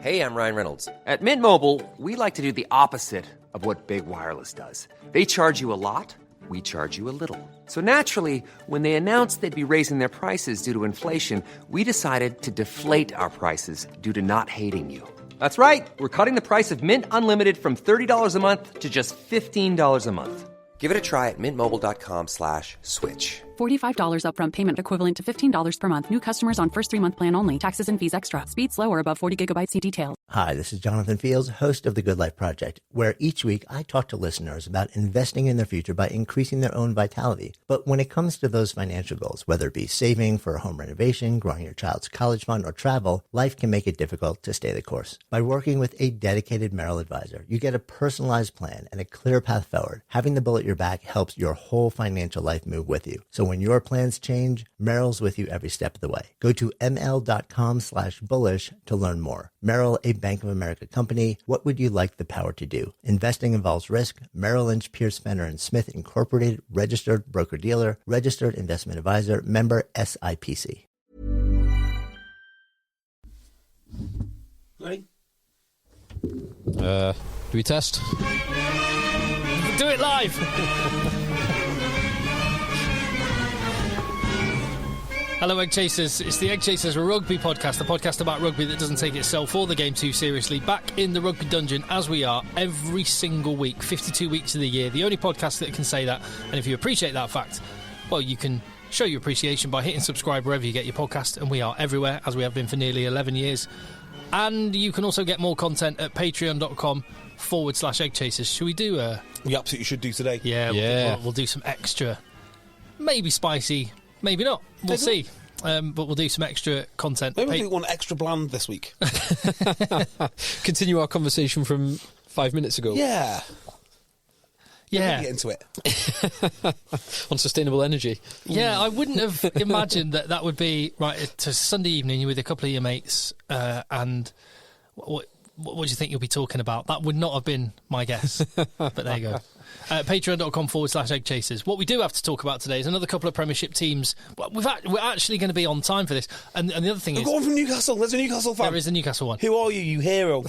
Hey, I'm Ryan Reynolds. At Mint Mobile, we like to do the opposite of what Big Wireless does. They charge you a lot, we charge you a little. So naturally, when they announced they'd be raising their prices due to inflation, we decided to deflate our prices due to not hating you. That's right. We're cutting the price of Mint Unlimited from $30 a month to just $15 a month. Give it a try at mintmobile.com/switch. $45 upfront payment equivalent to $15 per month. New customers on first 3-month plan only. Taxes and fees extra. Speed slower above 40 gigabytes. See details. Hi, this is Jonathan Fields, host of The Good Life Project, where each week I talk to listeners about investing in their future by increasing their own vitality. But when it comes to those financial goals, whether it be saving for a home renovation, growing your child's college fund, or travel, life can make it difficult to stay the course. By working with a dedicated Merrill advisor, you get a personalized plan and a clear path forward. Having the bull at your back helps your whole financial life move with you. So when your plans change, Merrill's with you every step of the way. Go to ml.com/bullish to learn more. Merrill, a Bank of America company. What would you like the power to do? Investing involves risk. Merrill Lynch, Pierce, Fenner & Smith Incorporated, registered broker-dealer, registered investment advisor, member SIPC. Ready? Do we test? Do it live! Hello, EggChasers. It's the EggChasers Rugby podcast, the podcast about rugby that doesn't take itself or the game too seriously. Back in the rugby dungeon, as we are every single week, 52 weeks of the year. The only podcast that can say that. And if you appreciate that fact, well, you can show your appreciation by hitting subscribe wherever you get your podcast. And we are everywhere, as we have been for nearly 11 years. And you can also get more content at patreon.com/EggChasers. Should we do a... We absolutely should do today. Yeah. We'll do some extra, maybe spicy, maybe not. We'll see. But we'll do some extra content. Maybe we'll do one extra bland this week. Continue our conversation from 5 minutes ago. Yeah. Get into it. On sustainable energy. Yeah, I wouldn't have imagined that would be, right, it's a Sunday evening, you're with a couple of your mates, and what do you think you'll be talking about? That would not have been my guess. But there you go. Patreon.com/EggChasers. What we do have to talk about today is another couple of Premiership teams. We're actually going to be on time for this. And the other thing is... We've got one from Newcastle. There's a Newcastle fan. There is a Newcastle one. Who are you, you hero?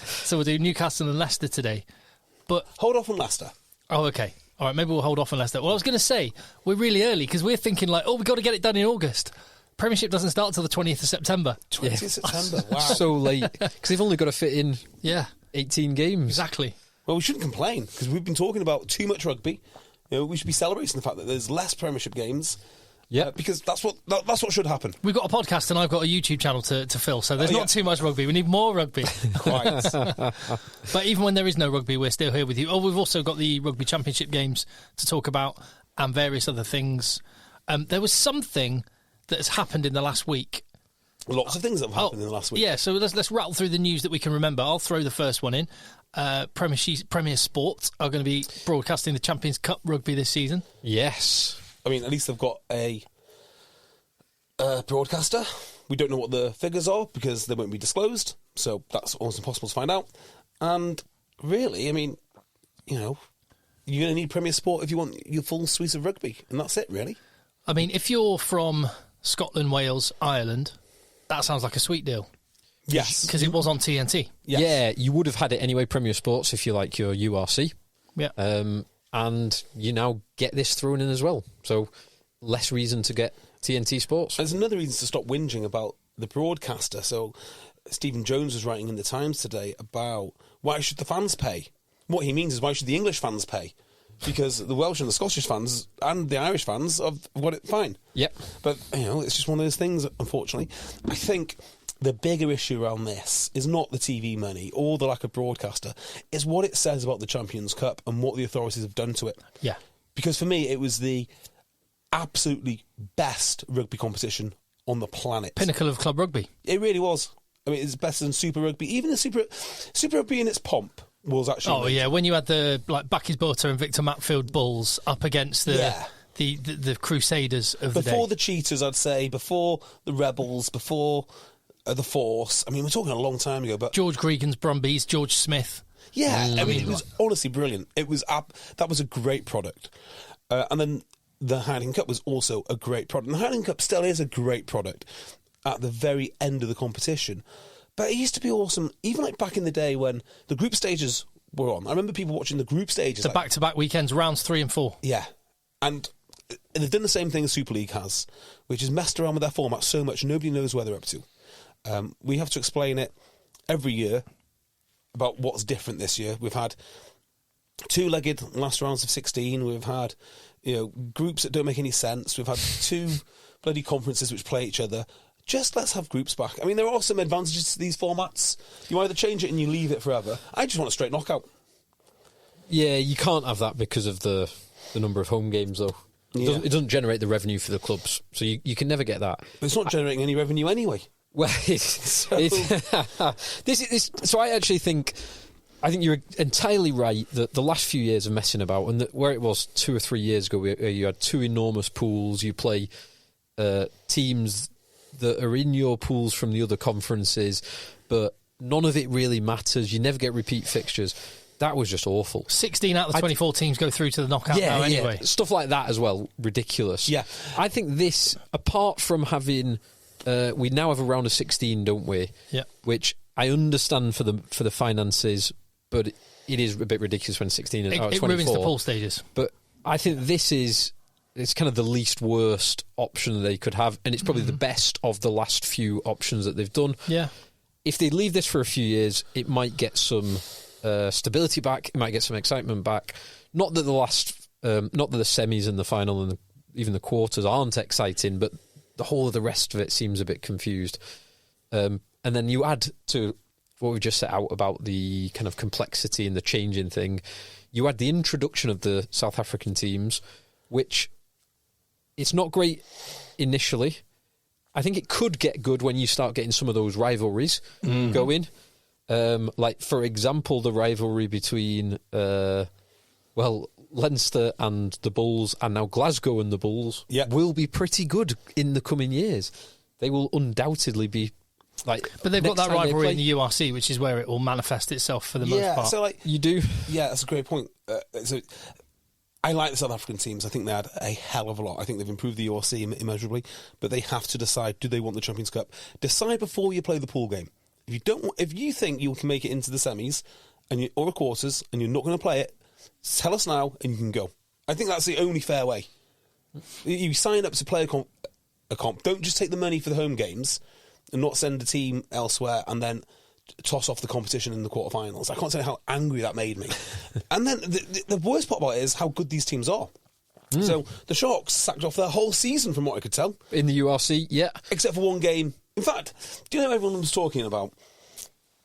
So we'll do Newcastle and Leicester today. But hold off on Leicester. Oh, okay. All right, maybe we'll hold off on Leicester. Well, I was going to say, we're really early because we're thinking like, we've got to get it done in August. Premiership doesn't start till the 20th of September. 20th of September, wow. So late. Because they've only got to fit in 18 games. Exactly. Well, we shouldn't complain because we've been talking about too much rugby. You know, we should be celebrating the fact that there's less Premiership games. Yeah, because that's what should happen. We've got a podcast and I've got a YouTube channel to fill, so there's not too much rugby. We need more rugby. Quite. But even when there is no rugby, we're still here with you. Oh, we've also got the Rugby Championship games to talk about and various other things. There was something that has happened in the last week. Lots of things that have happened in the last week. Yeah, so let's rattle through the news that we can remember. I'll throw the first one in. Premier Sport are going to be broadcasting the Champions Cup rugby this season. Yes. I mean, at least they've got a broadcaster. We don't know what the figures are because they won't be disclosed, so that's almost impossible to find out. And really, I mean, you know, you're going to need Premier Sport if you want your full suite of rugby, and that's it, really. I mean, if you're from Scotland, Wales, Ireland, that sounds like a sweet deal. Yes. Because it was on TNT. Yes. Yeah, you would have had it anyway, Premier Sports, if you like your URC. Yeah. And you now get this thrown in as well. So less reason to get TNT Sports. There's another reason to stop whinging about the broadcaster. So Stephen Jones was writing in the Times today about why should the fans pay? What he means is why should the English fans pay? Because the Welsh and the Scottish fans and the Irish fans have got it fine. Yep. But, you know, it's just one of those things, unfortunately. I think the bigger issue around this is not the TV money or the lack of broadcaster. It's what it says about the Champions Cup and what the authorities have done to it. Yeah. Because for me, it was the absolutely best rugby competition on the planet. Pinnacle of club rugby. It really was. I mean, it's better than Super Rugby. Even the Super Rugby in its pomp was actually... Oh, yeah, when you had the Bacchus Butter and Victor Matfield Bulls up against the Crusaders of the day. Before the Cheetahs, I'd say, before the Rebels, before the Force. I mean, we're talking a long time ago, but... George Gregan's Brumbies, George Smith. Yeah, I mean, it was honestly brilliant. It was that was a great product. And then the Heineken Cup was also a great product. And the Heineken Cup still is a great product. at the very end of the competition. But it used to be awesome, even like back in the day when the group stages were on. I remember people watching the group stages. The back-to-back weekends, rounds 3 and 4. Yeah. And they've done the same thing as Super League has, which is messed around with their format so much nobody knows where they're up to. We have to explain it every year about what's different this year. We've had two-legged last rounds of 16. We've had groups that don't make any sense. We've had 2 bloody conferences which play each other. Just let's have groups back. I mean, there are some advantages to these formats. You either change it and you leave it forever. I just want a straight knockout. Yeah, you can't have that because of the number of home games, though. It doesn't generate the revenue for the clubs, so you can never get that. But it's not generating any revenue anyway. Well, so I actually think you're entirely right that the last few years of messing about, and where it was 2 or 3 years ago, where you had 2 enormous pools, you play teams that are in your pools from the other conferences, but none of it really matters. You never get repeat fixtures. That was just awful. 16 out of the 24 teams go through to the knockout now anyway. Stuff like that as well, ridiculous. Yeah. I think this, apart from having... we now have a round of 16, don't we? Yeah. Which I understand for the finances, but it is a bit ridiculous when 16 and it 24. Ruins the pool stages. But I think it's kind of the least worst option they could have, and it's probably the best of the last few options that they've done. Yeah. If they leave this for a few years, it might get some stability back. It might get some excitement back. Not that not that the semis and the final and even the quarters aren't exciting, but the whole of the rest of it seems a bit confused. And then you add to what we just set out about the kind of complexity and the changing thing, you add the introduction of the South African teams, which it's not great initially. I think it could get good when you start getting some of those rivalries going. Like, for example, the rivalry between, Leinster and the Bulls, and now Glasgow and the Bulls, will be pretty good in the coming years. They will undoubtedly be like. But they've got that rivalry in the URC, which is where it will manifest itself for the most part. So you do. Yeah, that's a great point. So I like the South African teams. I think they had a hell of a lot. I think they've improved the URC immeasurably, but they have to decide: do they want the Champions Cup? Decide before you play the pool game. If you think you can make it into the semis or the quarters, and you're not going to play it, tell us now, and you can go. I think that's the only fair way. You sign up to play a comp. Don't just take the money for the home games and not send a team elsewhere and then toss off the competition in the quarterfinals. I can't say how angry that made me. And then the worst part about it is how good these teams are. So the Sharks sacked off their whole season, from what I could tell. In the URC, yeah. Except for one game. In fact, do you know everyone was talking about,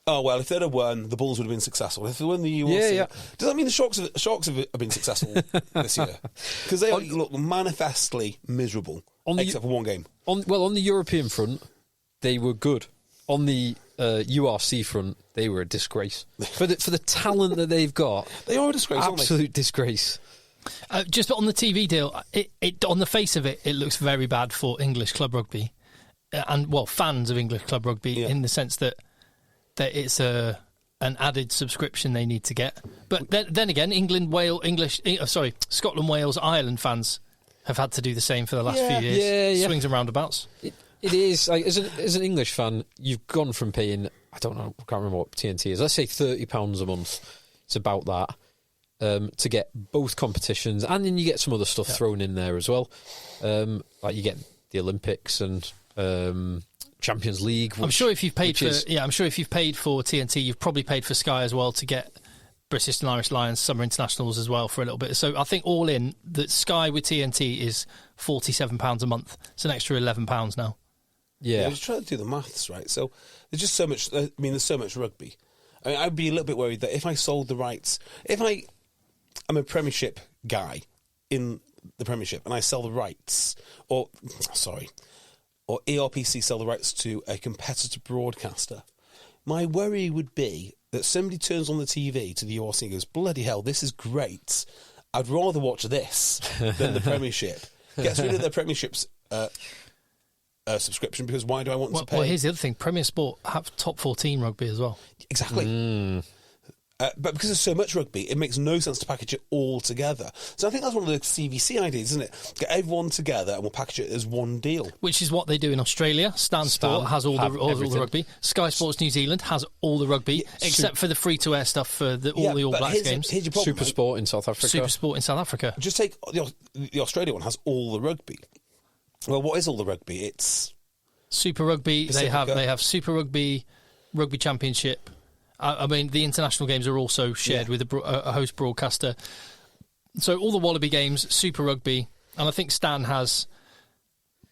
oh, well, if they'd have won, the Bulls would have been successful. If they won the URC... Does that mean the Sharks have been successful this year? Because they look manifestly miserable, except for one game. On the European front, they were good. On the URC front, they were a disgrace. For the talent that they've got... They are a disgrace, aren't they? Absolute disgrace. Just on the TV deal, it on the face of it, it looks very bad for English club rugby. And, fans of English club rugby, in the sense that it's an added subscription they need to get. But then again, Scotland, Wales, Ireland fans have had to do the same for the last few years. Yeah. Swings and roundabouts. It is. Like, as an English fan, you've gone from paying, I don't know, I can't remember what TNT is. Let's say £30 a month. It's about that. To get both competitions, and then you get some other stuff thrown in there as well. Like you get the Olympics and Champions League. I'm sure if you've paid for TNT, you've probably paid for Sky as well to get British and Irish Lions Summer Internationals as well for a little bit. So I think all in, that Sky with TNT is £47 a month. It's an extra £11 now. Yeah, I was trying to do the maths, right? So there's just so much. There's so much rugby. I mean, I'd be a little bit worried that if I sold the rights, I'm a Premiership guy in the Premiership, and I sell the rights, or ERPC sell the rights to a competitor broadcaster, my worry would be that somebody turns on the TV to the URC and goes, bloody hell, this is great. I'd rather watch this than the Premiership. Gets rid of their Premiership's subscription, because why do I want to pay? Well, here's the other thing. Premier Sport have top 14 rugby as well. Exactly. But because there's so much rugby, it makes no sense to package it all together. So I think that's one of the CVC ideas, isn't it? Get everyone together and we'll package it as one deal. Which is what they do in Australia. Stan Sport has all the rugby. Sky Sports New Zealand has all the rugby, except for the free-to-air stuff for all the All Blacks games. Here's your problem, Super Sport in South Africa. Super Sport in South Africa. Just take the Australia one has all the rugby. Well, what is all the rugby? It's Super Rugby. Pacifica. They have Super Rugby, Rugby Championship. I mean, the international games are also shared with a host broadcaster. So all the Wallaby games, Super Rugby, and I think Stan has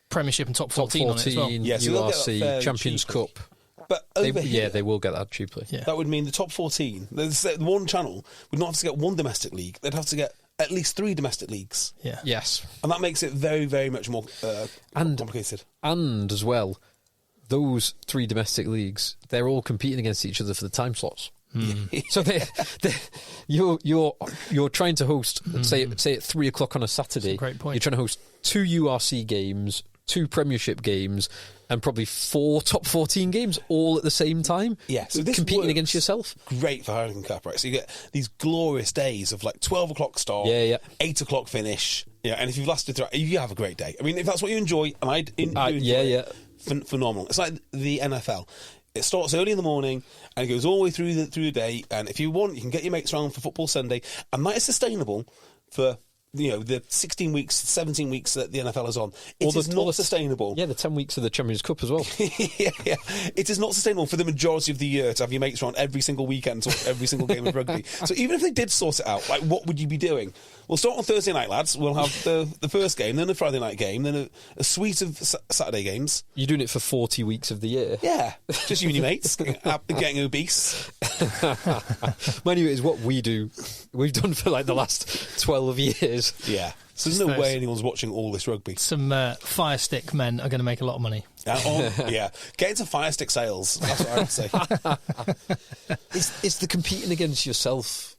Premiership and Top 14 on it as well. Yeah, so URC, Champions cheaply. Cup. But over here, they will get that cheaply. Yeah. That would mean the top 14. There's one channel would not have to get one domestic league. They'd have to get at least 3 domestic leagues. Yeah. Yes. And that makes it very, very much more complicated. And as well, those 3 domestic leagues, they're all competing against each other for the time slots. So you're trying to host, say at 3 o'clock on a Saturday. That's a great point. You're trying to host 2 URC games, 2 Premiership games, and probably 4 top 14 games all at the same time. Yeah, so this competing works against yourself. Great for Hurricane Cup, right? So you get these glorious days of like 12 o'clock start, 8 o'clock finish. Yeah, and if you've lasted through, you have a great day. I mean, if that's what you enjoy, and I do enjoy it, phenomenal. It's like the NFL. It starts early in the morning and it goes all the way through the day. And if you want, you can get your mates around for Football Sunday, and that is sustainable for the 16 weeks, 17 weeks that the NFL is on. It is not sustainable. Yeah, the 10 weeks of the Champions Cup as well. yeah. It is not sustainable for the majority of the year to have your mates around every single weekend, to every single game of rugby. So even if they did sort it out, like, what would you be doing? We'll start on Thursday night, lads. We'll have the first game, then a Friday night game, then a suite of Saturday games. You're doing it for 40 weeks of the year. Yeah, just you and your mates getting obese. Mind you, it is what we do. We've done for like the last 12 years. Yeah. So there's no way anyone's watching all this rugby. Some fire stick men are going to make a lot of money. Yeah. Get into fire stick sales. That's what I would say. It's the competing against yourself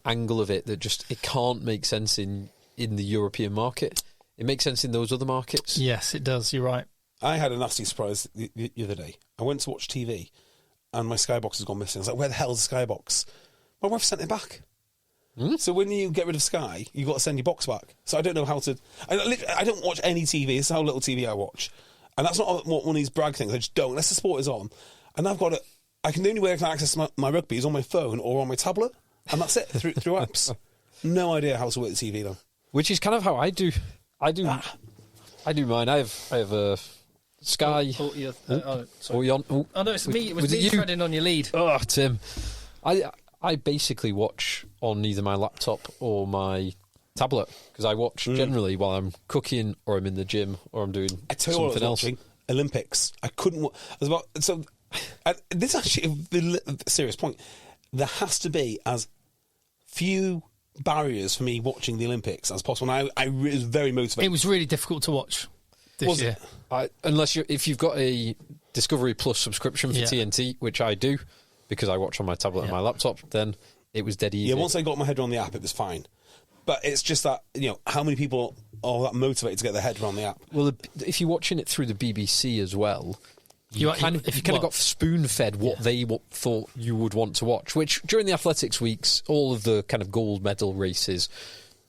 angle of it that just it can't make sense in the European market. It makes sense in those other markets. Yes, it does. You're right. I had a nasty surprise the other day. I went to watch TV and my Skybox has gone missing. I was like, where the hell is the Skybox? My wife sent it back. So when you get rid of Sky, you've got to send your box back. So I don't know how to... I don't watch any TV. This is how little TV I watch. And that's not one of these brag things. I just don't. Unless the sport is on. And I've got to... the only way I can access my rugby is on my phone or on my tablet. And that's it, through apps. No idea how to work the TV, though. Which is kind of how I do mine. I have a Sky... sorry. Oh, no, it's me. It was me treading on your lead. Oh, Tim. I basically watch on either my laptop or my tablet because I watch generally while I'm cooking or I'm in the gym or I'm doing something else. Watching Olympics. I couldn't. This is actually a serious point. There has to be as few barriers for me watching the Olympics as possible. And I was very motivated. It was really difficult to watch this year. If you've got a Discovery Plus subscription for TNT, which I do. Because I watch on my tablet and my laptop, then it was dead easy. Yeah, once I got my head around the app, it was fine. But it's just that, how many people are that motivated to get their head around the app? Well, if you're watching it through the BBC as well, you kind of got spoon-fed what they thought you would want to watch, which during the athletics weeks, all of the kind of gold medal races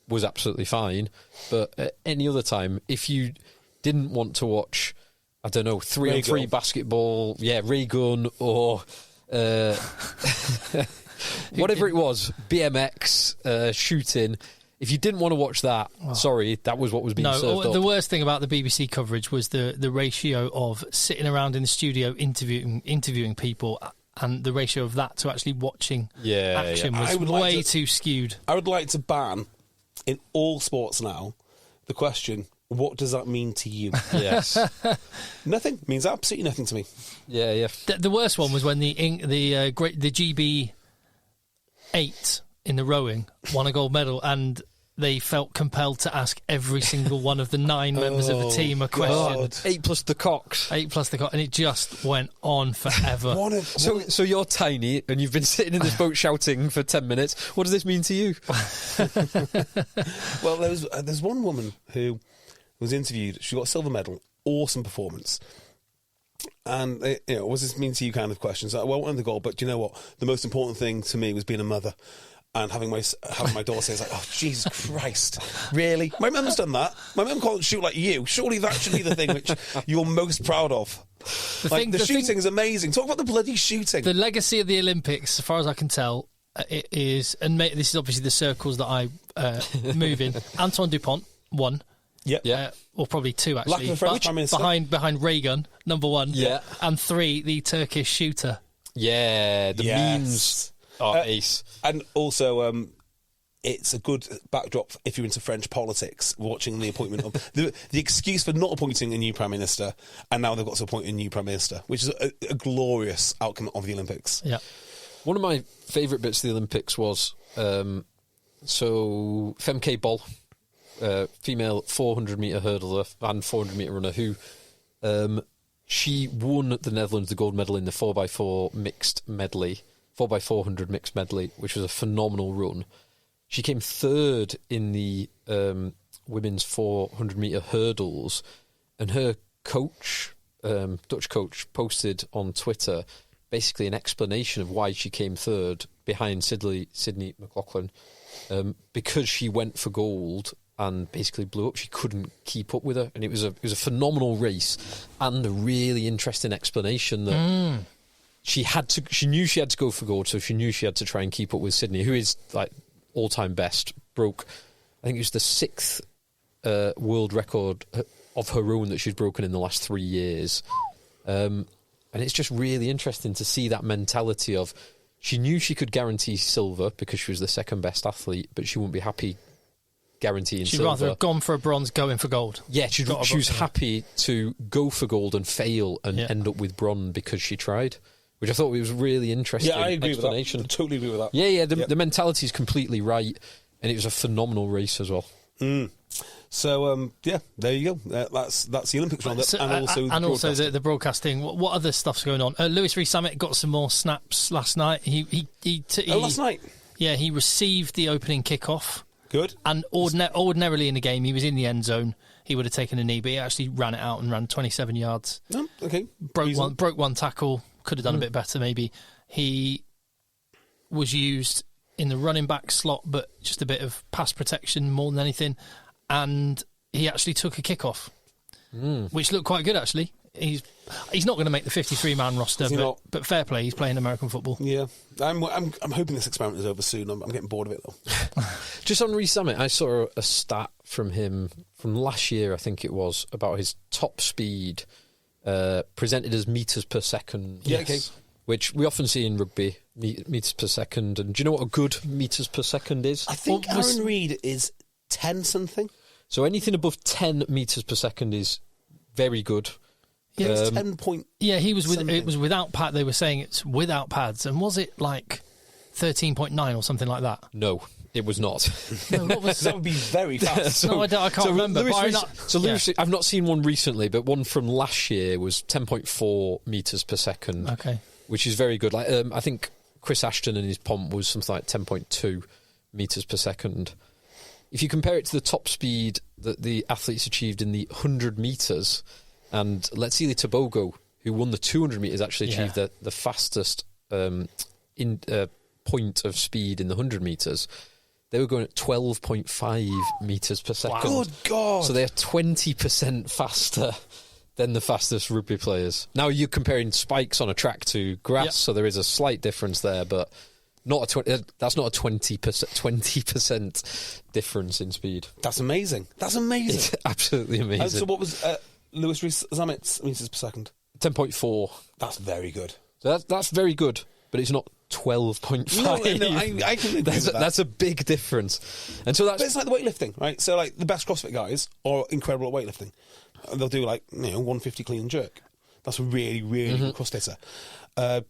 was absolutely fine. But at any other time, if you didn't want to watch, I don't know, 3-on-3 basketball, ray gun, or... whatever it was, BMX, shooting. If you didn't want to watch that, sorry, that was what was being served up. The worst thing about the BBC coverage was the ratio of sitting around in the studio interviewing people, and the ratio of that to actually watching action was way too skewed. I would like to ban in all sports now the question, what does that mean to you? Yes. Nothing. It means absolutely nothing to me. Yeah. The worst one was when the GB 8 in the rowing won a gold medal, and they felt compelled to ask every single one of the 9 members of the team a question. God. 8 plus the cocks. 8 plus the cock, and it just went on forever. So you're tiny, and you've been sitting in this boat shouting for 10 minutes. What does this mean to you? Well, there's one woman who was interviewed. She got a silver medal. Awesome performance. And what does this mean to you? Kind of questions. Well, I won the goal, but do you know what? The most important thing to me was being a mother. And having my daughter say, like, oh, Jesus Christ, really? My mum's done that. My mum can't shoot like you. Surely that should be the thing which you're most proud of. The shooting is amazing. Talk about the bloody shooting. The legacy of the Olympics, as far as I can tell, it is, and this is obviously the circles that I move in. Antoine Dupont won. Yeah. Or probably 2, actually. Lack of a French Prime Minister. Behind Reagan, number 1. Yeah. And 3, the Turkish shooter. Yeah, the memes are ace. And also, it's a good backdrop if you're into French politics, watching the appointment of the excuse for not appointing a new Prime Minister, and now they've got to appoint a new Prime Minister, which is a glorious outcome of the Olympics. Yeah. One of my favourite bits of the Olympics was Femke Bol, female 400-metre hurdler and 400-metre runner, who she won the Netherlands the gold medal in the 4x4 mixed medley, 4x400 mixed medley, which was a phenomenal run. She came third in the women's 400-metre hurdles, and her coach, Dutch coach, posted on Twitter basically an explanation of why she came third behind Sydney McLaughlin, because she went for gold and basically blew up. She couldn't keep up with her, and it was a phenomenal race and a really interesting explanation that she knew she had to go for gold, so she knew she had to try and keep up with Sydney, who is like all-time best. Broke, I think it was the 6th world record of her own that she's broken in the last 3 years. And it's just really interesting to see that mentality of, she knew she could guarantee silver because she was the second best athlete, but she wouldn't be happy guaranteeing silver. She'd rather have gone for a bronze, going for gold. Yeah, she was happy to go for gold and fail and end up with bronze because she tried, which I thought was really interesting. Yeah, I agree explanation. with that. I totally agree with that. Yeah, the mentality is completely right, and it was a phenomenal race as well. So, there you go. That's the Olympics round, and also the broadcasting. What other stuff's going on? Lewis Rees-Zammit got some more snaps last night. Last night? Yeah, he received the opening kickoff. Good. And ordinarily in the game, he was in the end zone. He would have taken a knee, but he actually ran it out and ran 27 yards. Oh, okay. Broke one tackle. Could have done a bit better, maybe. He was used in the running back slot, but just a bit of pass protection more than anything. And he actually took a kickoff, which looked quite good, actually. He's not going to make the 53-man roster, but fair play. He's playing American football. Yeah, I'm hoping this experiment is over soon. I'm getting bored of it, though. Just on Rees-Zammit, I saw a stat from him from last year, I think it was, about his top speed presented as metres per second. Yeah, okay. Which we often see in rugby, metres per second. And do you know what a good metres per second is? I think Aaron Reid is 10 something. So anything above 10 metres per second is very good. Yeah, it's 10 point. Yeah, it was without pad. They were saying it's without pads, and was it like 13.9 or something like that? No, it was not. No, what was that would be very fast. No, I can't remember. Lewis, I've not seen one recently, but one from last year was 10.4 metres per second. Okay, which is very good. Like I think Chris Ashton and his pomp was something like 10.2 metres per second. If you compare it to the top speed that the athletes achieved in the 100 metres, and Letsili Tobogo, who won the 200 metres, actually achieved the fastest point of speed in the 100 metres, they were going at 12.5 metres per second. Wow. Good God! So they're 20% faster than the fastest rugby players. Now you're comparing spikes on a track to grass, so there is a slight difference there, but that's not a 20% difference in speed. That's amazing. It's absolutely amazing. So what was Lewis Rees-Zammit's metres per second? 10.4. That's very good. So that's very good, but it's not 12.5. No, I can agree with that. That's a big difference. And so but it's like the weightlifting, right? So like the best CrossFit guys are incredible at weightlifting. They'll do 150 clean and jerk. That's a really, really good CrossFitter.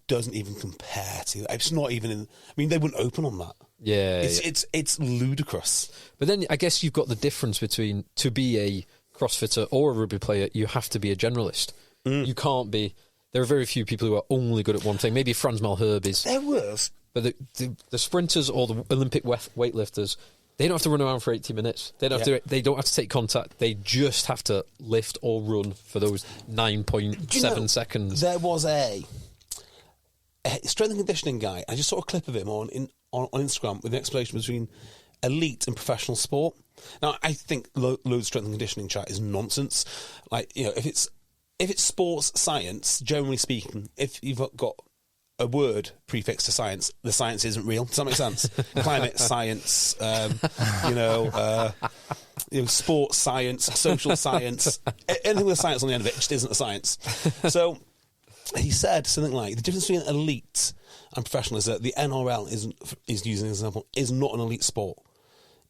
Doesn't even compare to. It's not even in. I mean, they wouldn't open on that. Yeah, it's ludicrous. But then I guess you've got the difference between, to be a CrossFitter or a rugby player, you have to be a generalist. You can't be. There are very few people who are only good at one thing. Maybe Franz Malherbe is. There was. But the sprinters or the Olympic weightlifters, They don't have to run around for 80 minutes. They don't have to. They don't have to take contact. They just have to lift or run for those 9.7 seconds. There was a strength and conditioning guy. I just saw a clip of him on Instagram with an explanation between elite and professional sport. Now, I think loads of strength and conditioning chat is nonsense. Like, if it's sports science, generally speaking, if you've got a word prefix to science, the science isn't real. Does that make sense? Climate science, sports science, social science, anything with science on the end of it just isn't a science. So he said something like, the difference between elite and professional is that the NRL is using an example, is not an elite sport.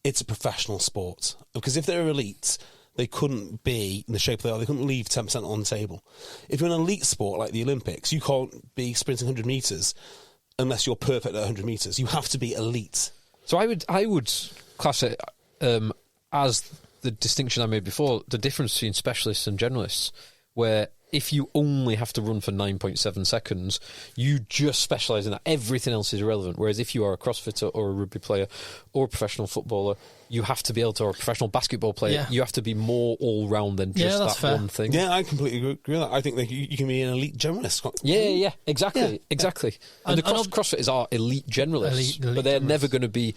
It's a professional sport. Because if they're elite, they couldn't be in the shape they are. They couldn't leave 10% on the table. If you're an elite sport like the Olympics, you can't be sprinting 100 metres unless you're perfect at 100 metres. You have to be elite. So I would class it as the distinction I made before, the difference between specialists and generalists, where if you only have to run for 9.7 seconds, you just specialise in that. Everything else is irrelevant. Whereas if you are a CrossFitter or a rugby player or a professional footballer, you have to be able to, or a professional basketball player, you have to be more all-round than just that one thing. Yeah, I completely agree with that. I think that you can be an elite generalist. Yeah, exactly. And the CrossFitters are elite generalists, but they're never going to be,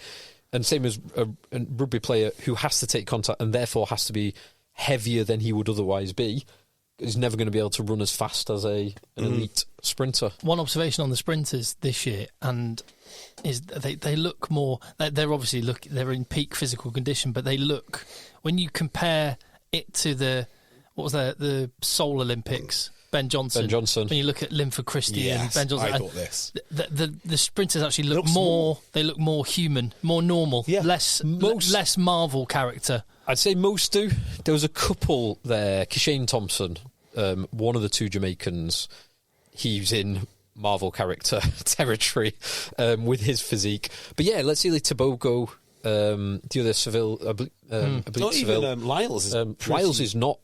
and same as a rugby player who has to take contact and therefore has to be heavier than he would otherwise be, is never going to be able to run as fast as an elite sprinter. One observation on the sprinters this year, and is they look more. They're obviously they're in peak physical condition, but they look, when you compare it to the Seoul Olympics, Ben Johnson. When you look at Linford Christie and Ben Johnson, I thought this. The sprinters actually look more. They look more human, more normal, less Marvel character. I'd say most do. There was a couple there. Kishane Thompson, one of the two Jamaicans, he's in Marvel character territory with his physique. But yeah, let's see, like Tobago, the other Seville, not Seville. Even Lyles. Lyles is not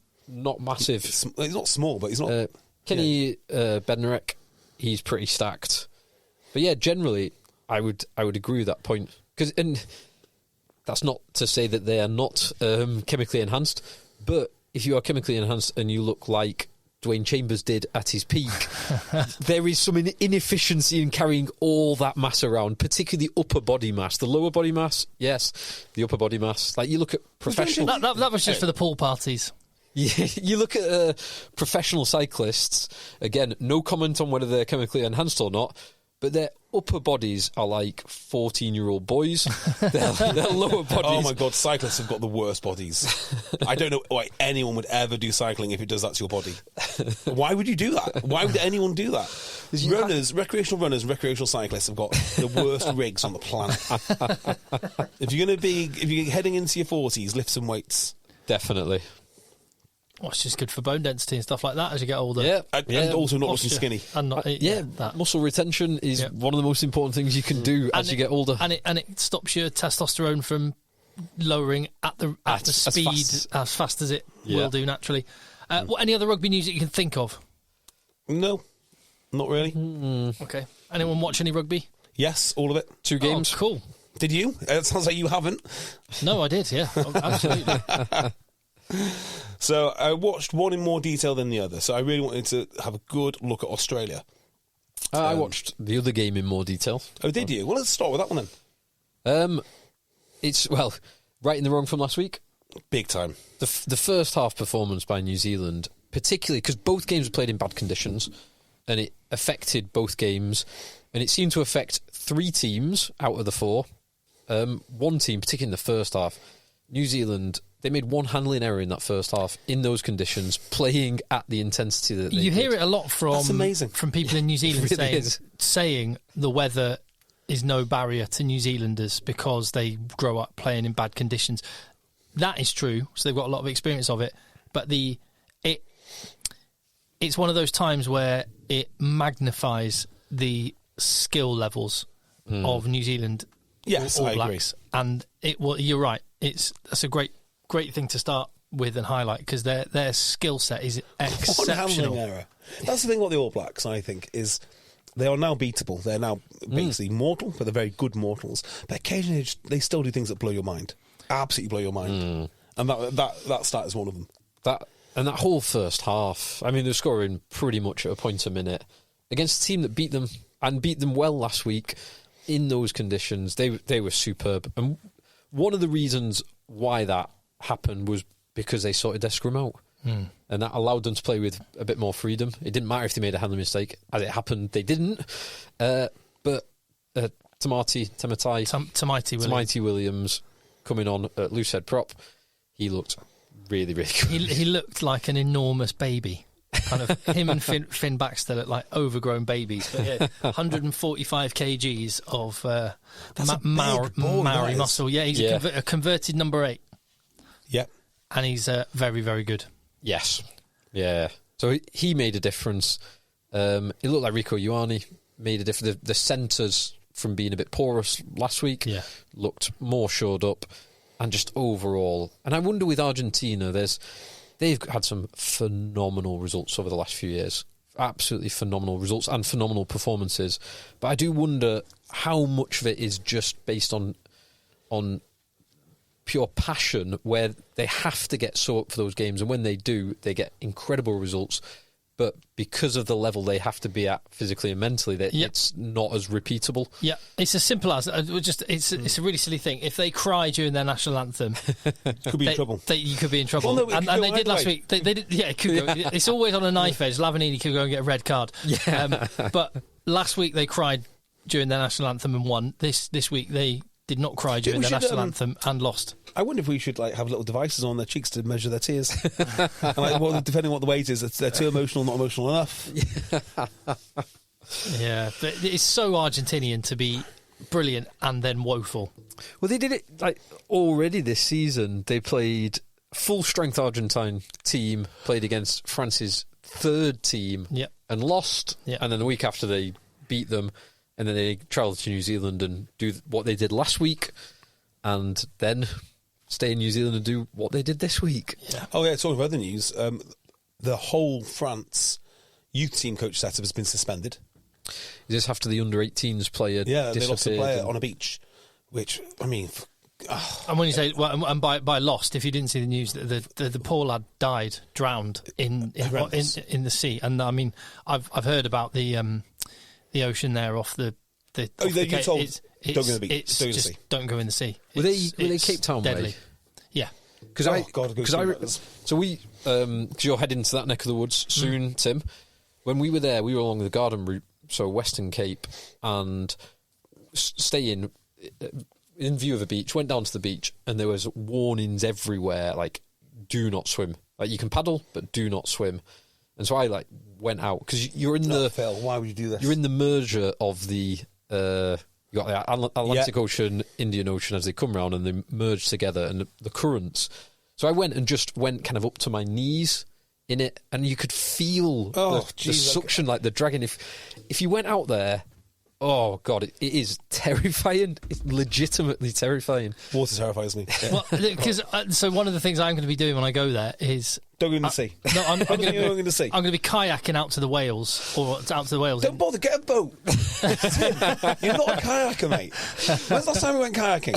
massive. He's not small, but he's not. Kenny Bednarek, he's pretty stacked. But yeah, generally, I would agree with that point. And that's not to say that they are not chemically enhanced, but if you are chemically enhanced and you look like Dwayne Chambers did at his peak, there is some inefficiency in carrying all that mass around, particularly the upper body mass. The lower body mass, yes, the upper body mass. Like, you look at professional... That was just for the pool parties. Yeah, you look at professional cyclists, again, no comment on whether they're chemically enhanced or not, but their upper bodies are like 14-year-old boys. Their lower bodies... Oh my God, cyclists have got the worst bodies. I don't know why anyone would ever do cycling if it does that to your body. Why would you do that? Why would anyone do that? Recreational runners and recreational cyclists have got the worst rigs on the planet. If you're heading into your 40s, lift some weights. Definitely. Well, it's just good for bone density and stuff like that as you get older. Yeah, and also not looking skinny. And not, muscle retention is one of the most important things you can do as you get older. And it stops your testosterone from lowering at the speed as fast as it will do naturally. What any other rugby news that you can think of? No, not really. Okay. Anyone watch any rugby? Yes, all of it. 2 games. Oh, cool. Did you? It sounds like you haven't. No, I did, yeah. Absolutely. So I watched one in more detail than the other. So I really wanted to have a good look at Australia. I watched the other game in more detail. Oh, did you? Well, let's start with that one then. It's, right in the wrong from last week. Big time. The first half performance by New Zealand, particularly because both games were played in bad conditions, and it affected both games, and it seemed to affect 3 teams out of the 4. One team, particularly in the first half, New Zealand... They made one handling error in that first half in those conditions, playing at the intensity that they did. Hear it a lot from people in New Zealand really saying the weather is no barrier to New Zealanders because they grow up playing in bad conditions. That is true, so they've got a lot of experience of it. But it's one of those times where it magnifies the skill levels of New Zealand. Yes, All I Blacks. agree. And you're right. That's a great thing to start with and highlight because their skill set is exceptional. One handling error. That's the thing about the All Blacks, I think, is they are now beatable. They're now basically mortal, but they're very good mortals. But occasionally they still do things that blow your mind. Absolutely blow your mind. And that start is one of them. That whole first half, I mean, they're scoring pretty much at a point a minute against a team that beat them and beat them well last week in those conditions. They were superb. And one of the reasons why that happened was because they sorted their scrum out. And that allowed them to play with a bit more freedom. It didn't matter if they made a handling mistake. As it happened, they didn't. But Tamaiti Williams coming on at loosehead prop, he looked really, really good. He looked like an enormous baby. Kind of him and Finn Baxter look like overgrown babies. But yeah, 145 kgs of Maori muscle. Yeah, he's a converted number 8. Yeah. And he's very, very good. Yes. Yeah. So he made a difference. It looked like Rico Ioane made a difference. The centres, from being a bit porous last week, looked more shored up. And just overall, and I wonder with Argentina, they've had some phenomenal results over the last few years. Absolutely phenomenal results and phenomenal performances. But I do wonder how much of it is just based on pure passion, where they have to get so up for those games, and when they do, they get incredible results. But because of the level they have to be at physically and mentally, it's not as repeatable. Yeah, it's as simple as it's a really silly thing. If they cry during their national anthem, could be in trouble. You could be in trouble. Well, no, and they did last week. They did. Yeah, it could go. It's always on a knife edge. Lavanini could go and get a red card. Yeah. But last week they cried during their national anthem and won. This week they did not cry during their national anthem and lost. I wonder if we should have little devices on their cheeks to measure their tears. And depending on what the weight is, they're too emotional, not emotional enough. Yeah, but it's so Argentinian to be brilliant and then woeful. Well, they did it already this season. They played full-strength Argentine team, played against France's third team, and lost. Yep. And then the week after they beat them, and then they travelled to New Zealand and do what they did last week, and then stay in New Zealand and do what they did this week. Yeah. Oh, yeah, talking of other news, the whole France youth team coach setup has been suspended. Is this after the under-18s player disappeared? They lost a player on a beach, which, I mean... And when you say, and by lost, if you didn't see the news, the poor lad died, drowned in the sea. And I mean, I've heard about the ocean there off the... you told... Don't go in the beach. Don't go in the sea. Were they Cape Town deadly way? Yeah. So we, because you're heading to that neck of the woods soon, Tim. When we were there, we were along the Garden route, so Western Cape, and staying in view of the beach. Went down to the beach, and there was warnings everywhere, like do not swim. Like you can paddle, but do not swim. And so I went out because you're in Phil, why would you do this? You're in the merger of the. You got the Atlantic Ocean, Indian Ocean as they come round and they merge together, and the currents. So I went kind of up to my knees in it, and you could feel the suction, like the dragon. If you went out there, oh God, it is terrifying. It's legitimately terrifying. Water terrifies me. Yeah. Well, because so one of the things I'm going to be doing when I go there is don't go in the sea. No, I'm going to I'm going to be kayaking out to the Whales Don't bother, get a boat. Tim, you're not a kayaker, mate. When's the last time we went kayaking?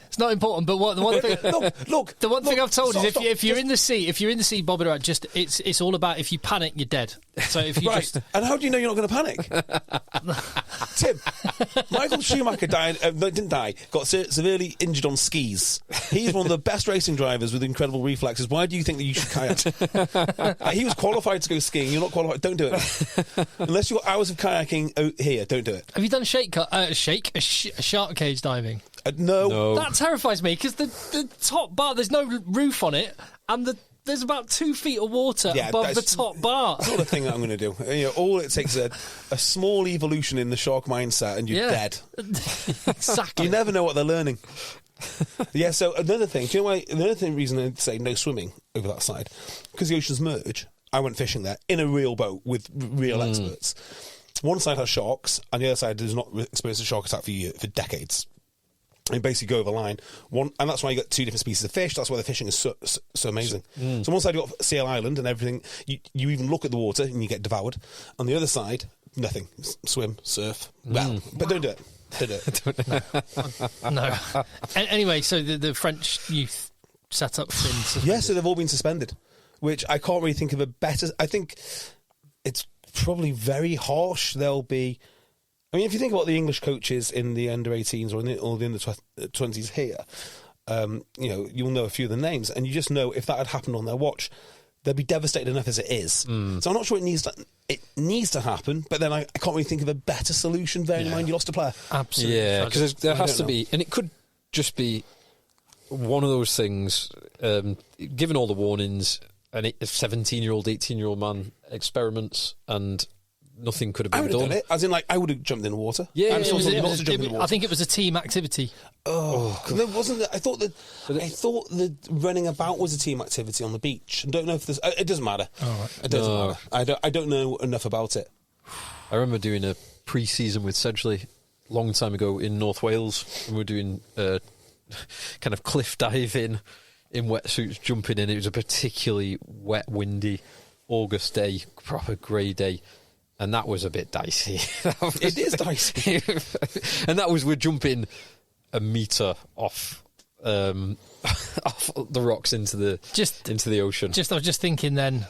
It's not important, but the one thing the one thing I've told is if you're in the sea, bob it around. Just it's all about if you panic, you're dead. So if you and how do you know you're not going to panic? Tim, Michael Schumacher didn't die, got severely injured on skis. He's one of the best racing drivers with incredible reflexes. Why do you think that you should kayak? He was qualified to go skiing. You're not qualified. Don't do it. Unless you've got hours of kayaking out here, don't do it. Have you done shark cage diving? No. That terrifies me because the top bar, there's no roof on it, and there's about 2 feet of water above the top bar. That's not the thing that I'm going to do. All it takes is a small evolution in the shark mindset and you're dead. Exactly. You never know what they're learning. Yeah, so another thing. Do you know why? Another reason I'd say no swimming over that side? Because the oceans merge. I went fishing there in a real boat with real experts. One side has sharks and the other side does not experience a shark attack for decades. And basically go over the line, and that's why you got 2 different species of fish. That's why the fishing is so amazing. So on one side you got Seal Island and everything. You even look at the water and you get devoured. On the other side, Nothing. Swim, surf. Well, but don't do it. Don't do it. No. Anyway, so the French youth set up been Yeah, so they've all been suspended, which I can't really think of a better. I think it's probably very harsh. They'll be. I mean, if you think about the English coaches in the under-18s or the under-20s here, you'll know a few of the names, and you just know if that had happened on their watch, they'd be devastated enough as it is. So I'm not sure it needs to happen, but then I can't really think of a better solution, bearing in mind you lost a player. Absolutely. Yeah, because there has to be, and it could just be one of those things, given all the warnings, a 17-year-old, 18-year-old man experiments, and nothing could have been I would have done. done it, as in, like, I would have jumped in the water. Yeah, I'm still not to jump in the water. I think it was a team activity. No, wasn't it? I thought the running about was a team activity on the beach. I don't know if there's. It doesn't matter. It doesn't matter. I don't know enough about it. I remember doing a pre-season with Sedgley a long time ago in North Wales, and we were doing kind of cliff diving in wetsuits, jumping in. It was a particularly wet, windy August day, proper grey day. And that was a bit dicey. It is dicey. And that was, we're jumping a metre off off the rocks into the ocean. I was just thinking then,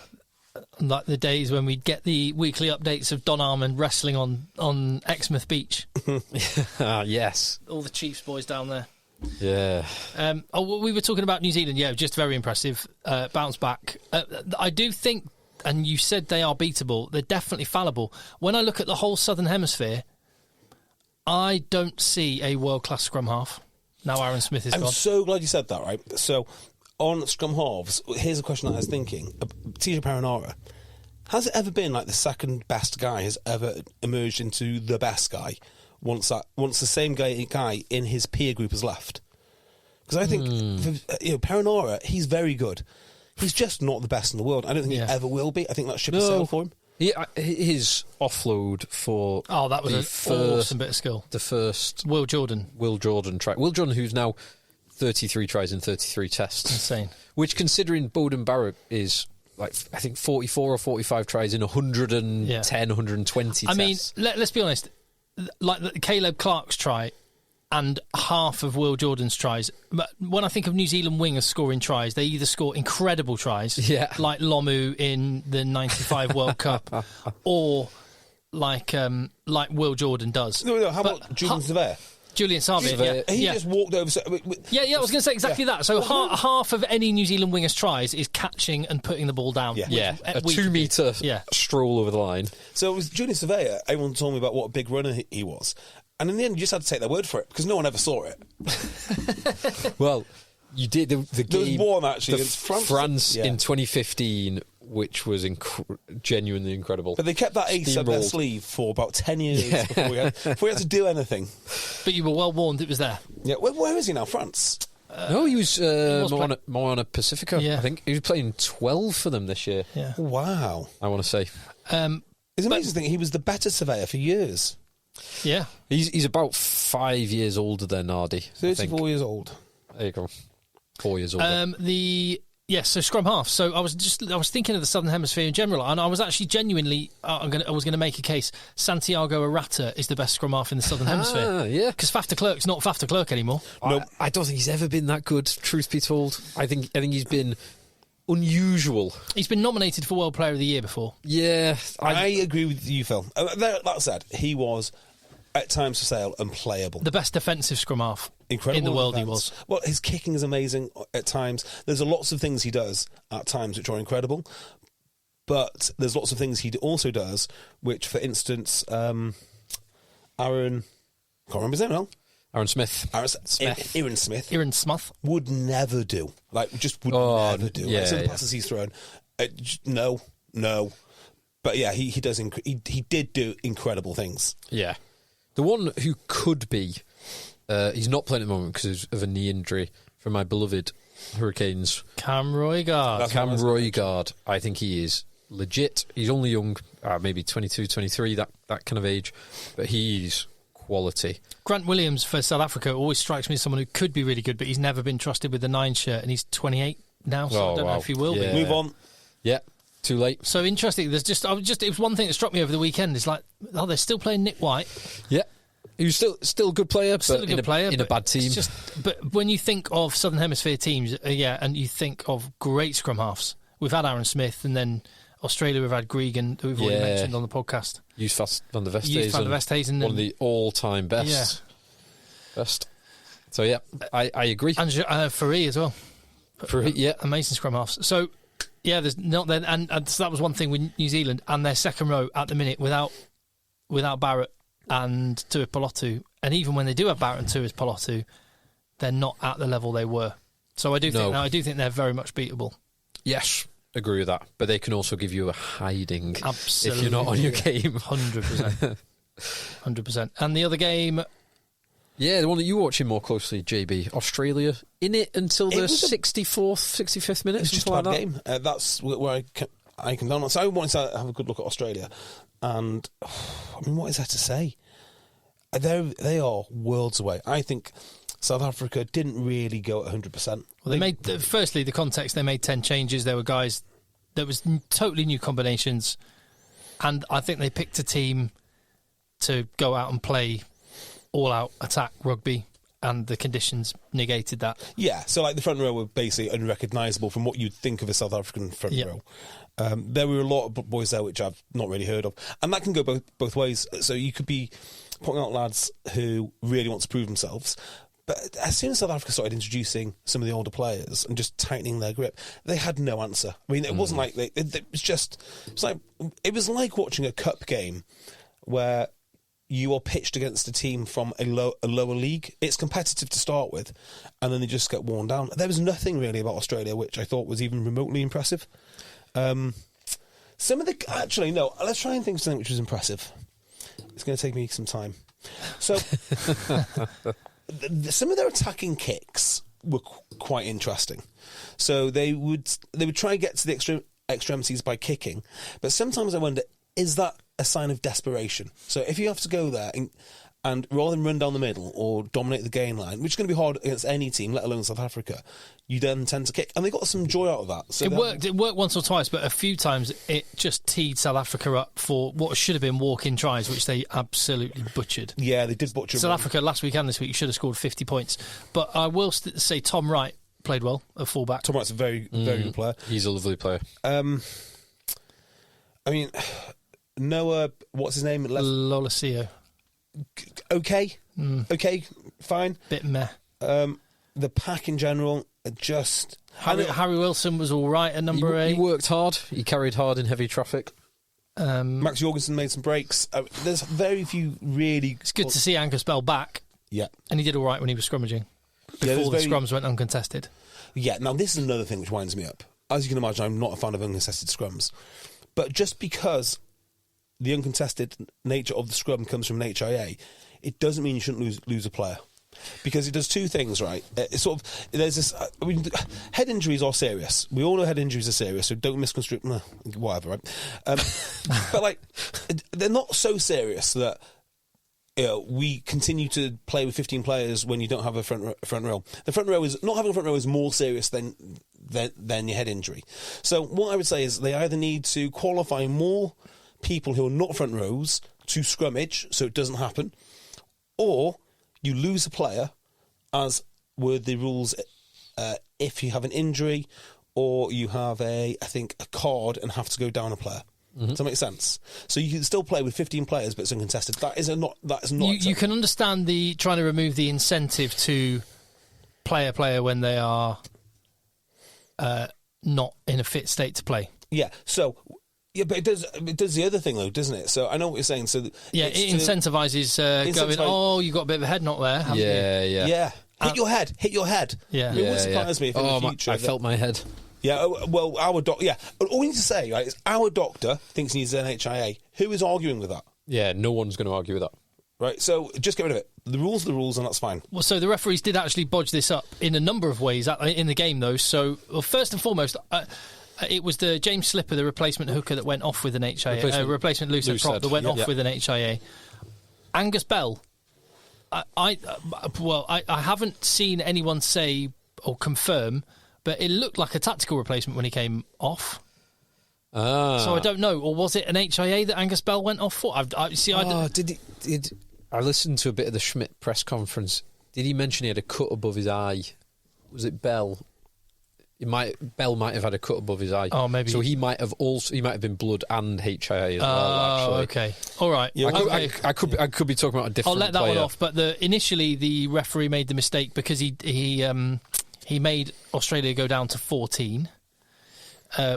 like the days when we'd get the weekly updates of Don Armand wrestling on Exmouth Beach. Yes. All the Chiefs boys down there. Yeah. We were talking about New Zealand. Yeah, just very impressive. Bounce back. I do think, and you said they are beatable, they're definitely fallible. When I look at the whole Southern Hemisphere, I don't see a world-class scrum half. Now Aaron Smith is gone. I'm so glad you said that, right? So, on scrum halves, here's a question that I was thinking. TJ Perenara, has it ever been like the second best guy has ever emerged into the best guy once the same guy in his peer group has left? Because I think, Perenara, he's very good. He's just not the best in the world. I don't think he ever will be. I think that ship has sailed for him. His offload for that was an awesome bit of skill. The first Will Jordan try. Will Jordan, who's now 33 tries in 33 tests. Insane. Which, considering Bowden Barrett is, like, I think 44 or 45 tries in 110, 120 tests. I mean, let's be honest. Like Caleb Clark's try and half of Will Jordan's tries. But when I think of New Zealand wingers scoring tries, they either score incredible tries, like Lomu in the 95 World Cup, or like Will Jordan does. No, how about Julian Savea? Julian Savea, He just walked over. I was going to say exactly that. So half of any New Zealand winger's tries is catching and putting the ball down. A 2 metre stroll over the line. So it was Julian Savea. Everyone told me about what a big runner he was. And in the end, you just had to take their word for it, because no one ever saw it. Well, you did the game. There was one, actually, against France in 2015, which was genuinely incredible. But they kept that ace up their sleeve for about 10 years before we had to do anything. But you were well warned it was there. Yeah, where is he now, France? No, he was Moana Pacifica, I think. He was playing 12 for them this year. Yeah. Wow. I want to say. It's amazing to think he was the better surveyor for years. Yeah. He's about 5 years older than Nardi. 34 years old. There you go. 4 years older. So scrum half. So I was thinking of the Southern Hemisphere in general, and I was actually genuinely I was going to make a case. Santiago Arata is the best scrum half in the Southern Hemisphere. Yeah, because Faf de Klerk's not Faf de Klerk anymore. No, I don't think he's ever been that good. Truth be told, I think he's been unusual. He's been nominated for World Player of the Year before. Yeah, I agree with you, Phil. That said, he was at times for sale and playable. The best defensive scrum half incredible in the world. Defense. He was. Well, his kicking is amazing at times. There's lots of things he does at times which are incredible, but there's lots of things he also does which, for instance, Aaron, can't remember his name now. Aaron Smith. Aaron Smith would never do. Never do. Yeah, the passes he's thrown. No. But yeah, he does. He did do incredible things. Yeah. The one who could be, he's not playing at the moment because of a knee injury from my beloved Hurricanes. Cam Roigard. Cam Roigard. I think he is legit. He's only young, maybe 22, 23, that kind of age, but he's quality. Grant Williams for South Africa always strikes me as someone who could be really good, but he's never been trusted with the 9 shirt, and he's 28 now, so I don't know if he will be. Move on. Yeah. Too late. So interesting. It was one thing that struck me over the weekend. It's like, oh, they're still playing Nick White. Yeah. He was still a good player, Still but a good player in a bad team. But when you think of Southern Hemisphere teams, and you think of great scrum halves, we've had Aaron Smith, and then Australia we've had Gregan, who we've already mentioned on the podcast. Yusuf van der Westhuizen, one of the all-time best. Yeah. Best. So yeah, I agree. And Faree as well. Faree, yeah, amazing scrum halves. So yeah, there's not then, and so that was one thing with New Zealand and their second row at the minute without Barrett and Tuipulotu, and even when they do have Barrett and Tuipulotu, they're not at the level they were. So I do think they're very much beatable. Yes, agree with that. But they can also give you a hiding Absolutely. if you're not on your game. 100%. 100%. And the other game... Yeah, the one that you were watching more closely, JB. Australia in it until the 64th, 65th minute. It's just a bad game. That's where I come down on. So I wanted to have a good look at Australia. And, I mean, what is there to say? They are worlds away. I think South Africa didn't really go at 100%. Well, they made, firstly, the context, they made 10 changes. There were guys, there was totally new combinations. And I think they picked a team to go out and play all-out attack rugby, and the conditions negated that. Yeah, so like the front row were basically unrecognisable from what you'd think of a South African front row. There were a lot of boys there which I've not really heard of, and that can go both ways. So you could be putting out lads who really want to prove themselves, but as soon as South Africa started introducing some of the older players and just tightening their grip, they had no answer. I mean, it wasn't like it was like watching a cup game where you are pitched against a team from a lower league. It's competitive to start with, and then they just get worn down. There was nothing really about Australia which I thought was even remotely impressive. Let's try and think of something which was impressive. It's going to take me some time. So, some of their attacking kicks were quite interesting. So they would try and get to the extremities by kicking, but sometimes I wonder, is that a sign of desperation? So if you have to go there and rather than run down the middle or dominate the gain line, which is going to be hard against any team, let alone South Africa, you then tend to kick. And they got some joy out of that. So it worked once or twice, but a few times it just teed South Africa up for what should have been walk-in tries, which they absolutely butchered. Yeah, they did butcher South Africa last week and this week should have scored 50 points. But I will say Tom Wright played well at fullback. Tom Wright's a very, very good player. He's a lovely player. I mean, Noah, what's his name? Lolasio. Okay, fine. Bit meh. The pack in general, just... Harry Wilson was all right at number 8. He worked hard. He carried hard in heavy traffic. Max Jorgensen made some breaks. There's very few really... It's good to see Angus Bell back. Yeah. And he did all right when he was scrummaging. Before the scrums went uncontested. Yeah, now this is another thing which winds me up. As you can imagine, I'm not a fan of uncontested scrums. But just because the uncontested nature of the scrum comes from an HIA, it doesn't mean you shouldn't lose a player. Because it does two things, right? It's sort of, there's this... head injuries are serious. We all know head injuries are serious, so don't misconstrue... whatever, right? But, like, they're not so serious that we continue to play with 15 players when you don't have a front row. The front row is... Not having a front row is more serious than your head injury. So what I would say is they either need to qualify more people who are not front rows to scrummage so it doesn't happen, or you lose a player, as were the rules if you have an injury or you have a card and have to go down a player. Mm-hmm. Does that make sense? So you can still play with 15 players, but it's uncontested. That is not. You can understand the trying to remove the incentive to play a player when they are not in a fit state to play. Yeah. So. Yeah, but it does the other thing though, doesn't it? So I know what you're saying. So yeah, it incentivises going. Oh, you got a bit of a head knock there. Yeah. Hit your head. Yeah. It would surprise me if in the future. I felt my head. Yeah. Well, our doctor. Yeah. All we need to say, right, is our doctor thinks he needs an HIA. Who is arguing with that? Yeah, no one's going to argue with that. Right. So just get rid of it. The rules are the rules, and that's fine. Well, so the referees did actually bodge this up in a number of ways in the game, though. So, first and foremost. It was the James Slipper, the replacement hooker, that went off with an HIA. Replacement loose prop that went off with an HIA. Angus Bell. I haven't seen anyone say or confirm, but it looked like a tactical replacement when he came off. So I don't know. Or was it an HIA that Angus Bell went off for? I listened to a bit of the Schmidt press conference. Did he mention he had a cut above his eye? Was it Bell? Bell might have had a cut above his eye. Oh, maybe. So he might have been blood and HIA as well. Actually, okay, all right. Yeah, I could be talking about a different. I'll let that player. one off. But initially the referee made the mistake because he made Australia go down to 14,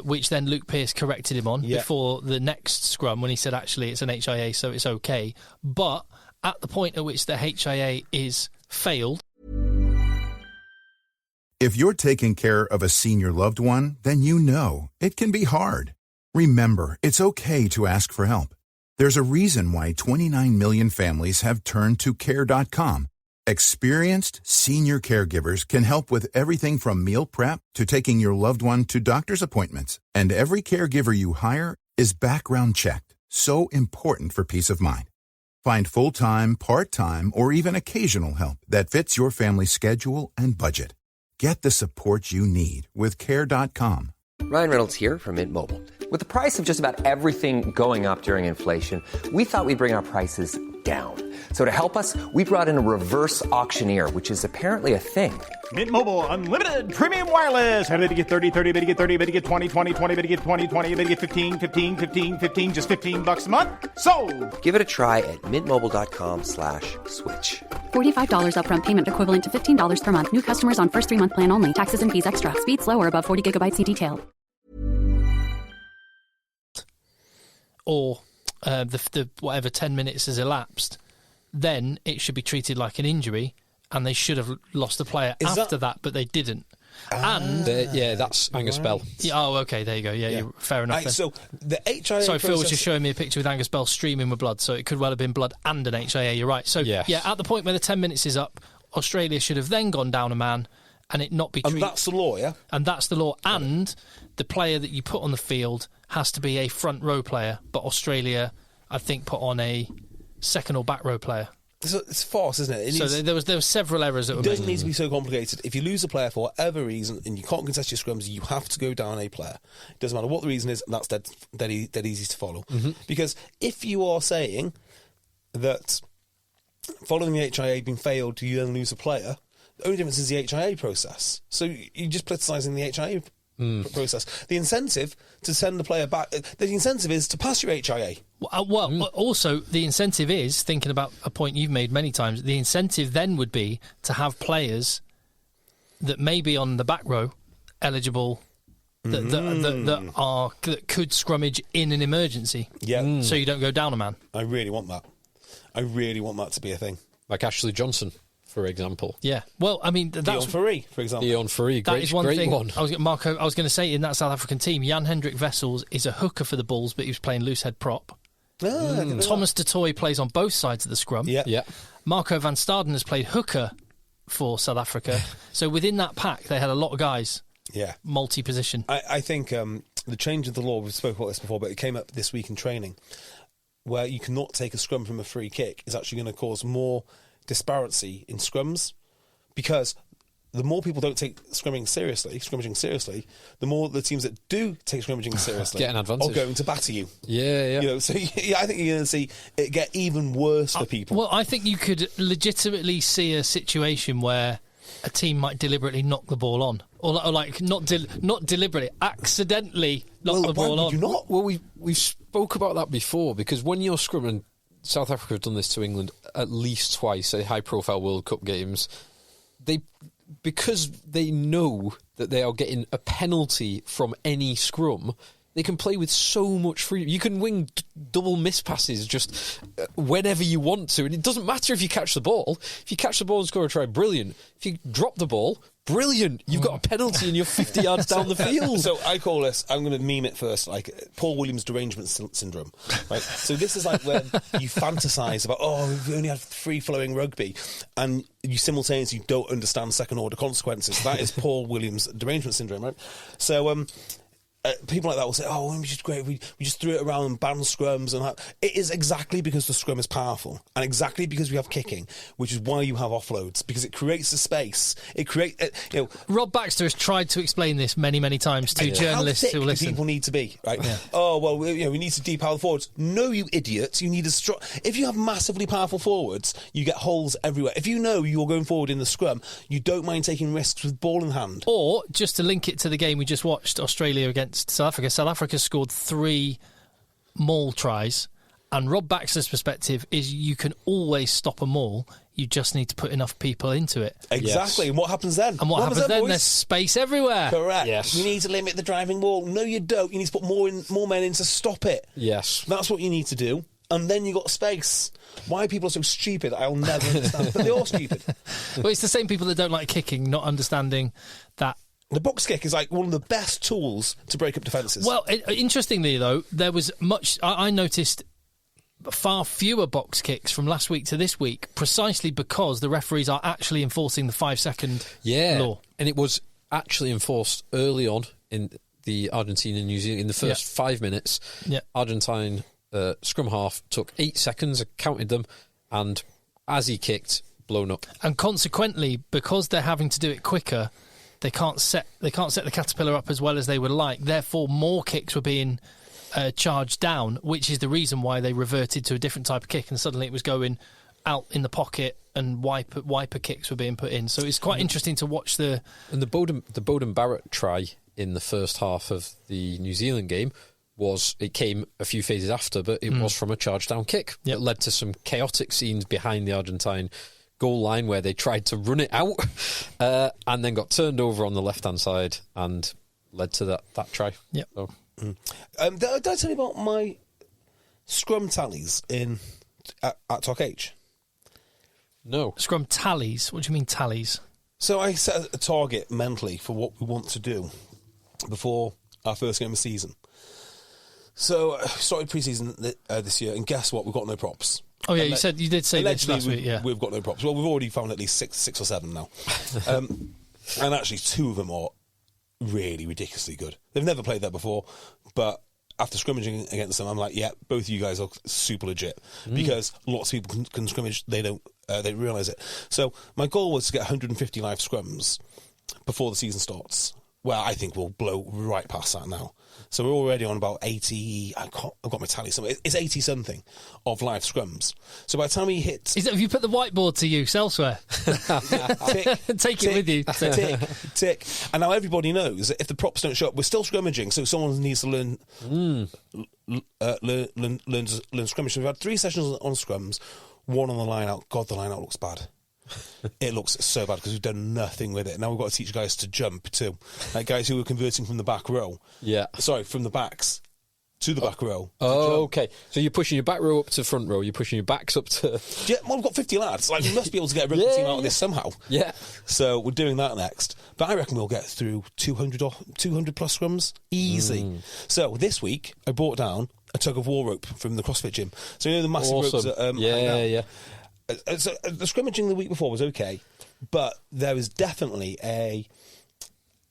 which then Luke Pearce corrected him on before the next scrum when he said actually it's an HIA, so it's okay. But at the point at which the HIA is failed. If you're taking care of a senior loved one, then you know it can be hard. Remember, it's okay to ask for help. There's a reason why 29 million families have turned to Care.com. Experienced senior caregivers can help with everything from meal prep to taking your loved one to doctor's appointments. And every caregiver you hire is background checked. So important for peace of mind. Find full-time, part-time, or even occasional help that fits your family's schedule and budget. Get the support you need with Care.com. Ryan Reynolds here from Mint Mobile. With the price of just about everything going up during inflation, we thought we'd bring our prices down. So to help us, we brought in a reverse auctioneer, which is apparently a thing. Mint Mobile Unlimited Premium Wireless. How to get 30, 30, bit to get 30, bit to get 20, 20, 20, bit to get 20, 20, bit to get 15, 15, 15, 15, just $15 a month? Sold! Give it a try at mintmobile.com/switch. $45 upfront payment equivalent to $15 per month. New customers on first 3-month plan only. Taxes and fees extra. Speed slower above 40 gigabytes in detail. Or the whatever 10 minutes has elapsed, then it should be treated like an injury, and they should have lost the player after that, but they didn't. That's Angus Bell. Yeah, okay, there you go. Yeah. Fair enough. Then. So the HIA. Sorry, Phil was just showing me a picture with Angus Bell streaming with blood, so it could well have been blood and an HIA. You're right. So yes. at the point where the 10 minutes is up, Australia should have then gone down a man, and it not be treated. And that's the law, yeah. And that's the law. And the player that you put on the field has to be a front row player, but Australia, I think, put on a second or back row player. It's farce, isn't it? There was several errors that were made. It doesn't need to be so complicated. If you lose a player for whatever reason and you can't contest your scrums, you have to go down a player. It doesn't matter what the reason is, and that's dead easy to follow. Mm-hmm. Because if you are saying that following the HIA being failed, you then lose a player, the only difference is the HIA process. So you're just politicising the HIA process. The incentive to send the player back, the incentive is to pass your HIA. Also, the incentive is, thinking about a point you've made many times, the incentive then would be to have players that may be on the back row eligible that could scrummage in an emergency. Yeah. So you don't go down a man. I really want that. I really want that to be a thing. Like Ashley Johnson, for example. Yeah. Well, I mean, that's Dion Fourie, for example. Dion Fourie, that is one great thing. one. Marco, I was going to say, in that South African team, Jan-Hendrik Wessels is a hooker for the Bulls, but he was playing loose head prop. Thomas de Toy plays on both sides of the scrum. Yeah. Marco van Staden has played hooker for South Africa. So within that pack, they had a lot of guys. Yeah. Multi-position. I think the change of the law, we've spoken about this before, but it came up this week in training, where you cannot take a scrum from a free kick is actually going to cause more disparity in scrums, because the more people don't take scrimmaging seriously, the more the teams that do take scrimmaging seriously get an advantage. are going to batter you. Yeah. So I think you're going to see it get even worse for people. Well, I think you could legitimately see a situation where a team might deliberately knock the ball on, or like not deliberately, accidentally knock the ball on. You not? Well, we spoke about that before, because when you're scrumming, South Africa have done this to England at least twice at high-profile World Cup games. Because they know that they are getting a penalty from any scrum, they can play with so much freedom. You can wing double miss passes just whenever you want to, and it doesn't matter if you catch the ball. If you catch the ball and score a try, brilliant. If you drop the ball, brilliant. You've got a penalty and you're 50 yards down the field. So I call this, I'm going to meme it first, like Paul Williams derangement syndrome. Right? So this is like when you fantasize about, we only have free-flowing rugby, and you simultaneously don't understand second-order consequences. That is Paul Williams derangement syndrome, right? So people like that will say, "Oh, it was just great. We just threw it around and banned scrums." And it is exactly because the scrum is powerful, and exactly because we have kicking, which is why you have offloads, because it creates the space. It creates. Rob Baxter has tried to explain this many times to journalists who listen. People need to be right. Yeah. Oh well, we need to depower the forwards. No, you idiots! You need a strong. If you have massively powerful forwards, you get holes everywhere. If you know you're going forward in the scrum, you don't mind taking risks with ball in hand. Or just to link it to the game we just watched, Australia against South Africa. South Africa scored 3 maul tries, and Rob Baxter's perspective is you can always stop a maul. You just need to put enough people into it. Exactly. Yes. And what happens then? And what happens then? boys? There's space everywhere. Correct. Yes. You need to limit the driving ball. No, you don't. You need to put more men in to stop it. Yes. That's what you need to do. And then you got space. Why people are so stupid, I'll never understand. But they're all stupid. Well, it's the same people that don't like kicking, not understanding that. The box kick is like one of the best tools to break up defences. Well, interestingly, though, there was much. I noticed far fewer box kicks from last week to this week, precisely because the referees are actually enforcing the 5-second law. And it was actually enforced early on in the Argentina and New Zealand. In the first 5 minutes, Argentine scrum half took 8 seconds, counted them, and as he kicked, blown up. And consequently, because they're having to do it quicker, they can't set the caterpillar up as well as they would like. Therefore, more kicks were being charged down, which is the reason why they reverted to a different type of kick, and suddenly it was going out in the pocket, and wiper kicks were being put in. So it's quite interesting to watch the Bowden Barrett try in the first half of the New Zealand game. It came a few phases after, but it was from a charge down kick. Yep. It led to some chaotic scenes behind the Argentine goal line where they tried to run it out and then got turned over on the left-hand side and led to that try. Yep. So. Did I tell you about my scrum tallies at Talk H? No. Scrum tallies? What do you mean tallies? So I set a target mentally for what we want to do before our first game of the season. So I started pre-season this year, and guess what? We've got no props. Oh yeah, you did say this last week. Yeah, we've got no props. Well, we've already found at least six or seven now, and actually 2 of them are really ridiculously good. They've never played there before, but after scrimmaging against them, I'm like, yeah, both of you guys are super legit, because lots of people can scrimmage. They don't realise it. So my goal was to get 150 live scrums before the season starts. Well, I think we'll blow right past that now. So we're already on about 80. I've got my tally somewhere. It's 80 something of live scrums. So by the time we hit, have you put the whiteboard to use elsewhere? Take it with you. Tick. And now everybody knows that if the props don't show up, we're still scrimmaging. So someone needs to learn scrimmage. So we've had 3 sessions on scrums, 1 on the line out. God, the line out looks bad. It looks so bad because we've done nothing with it. Now we've got to teach guys to jump too, like guys who are converting from the back row. Yeah, sorry, from the backs to the back row. Oh, okay. So you're pushing your back row up to front row. You're pushing your backs up to. Yeah, well, we've got 50 lads. Like we must be able to get a rugby team out of this somehow. Yeah. So we're doing that next. But I reckon we'll get through 200 plus scrums easy. So this week I brought down a tug of war rope from the CrossFit gym. So you know the massive ropes that yeah. So the scrimmaging the week before was okay, but there was definitely a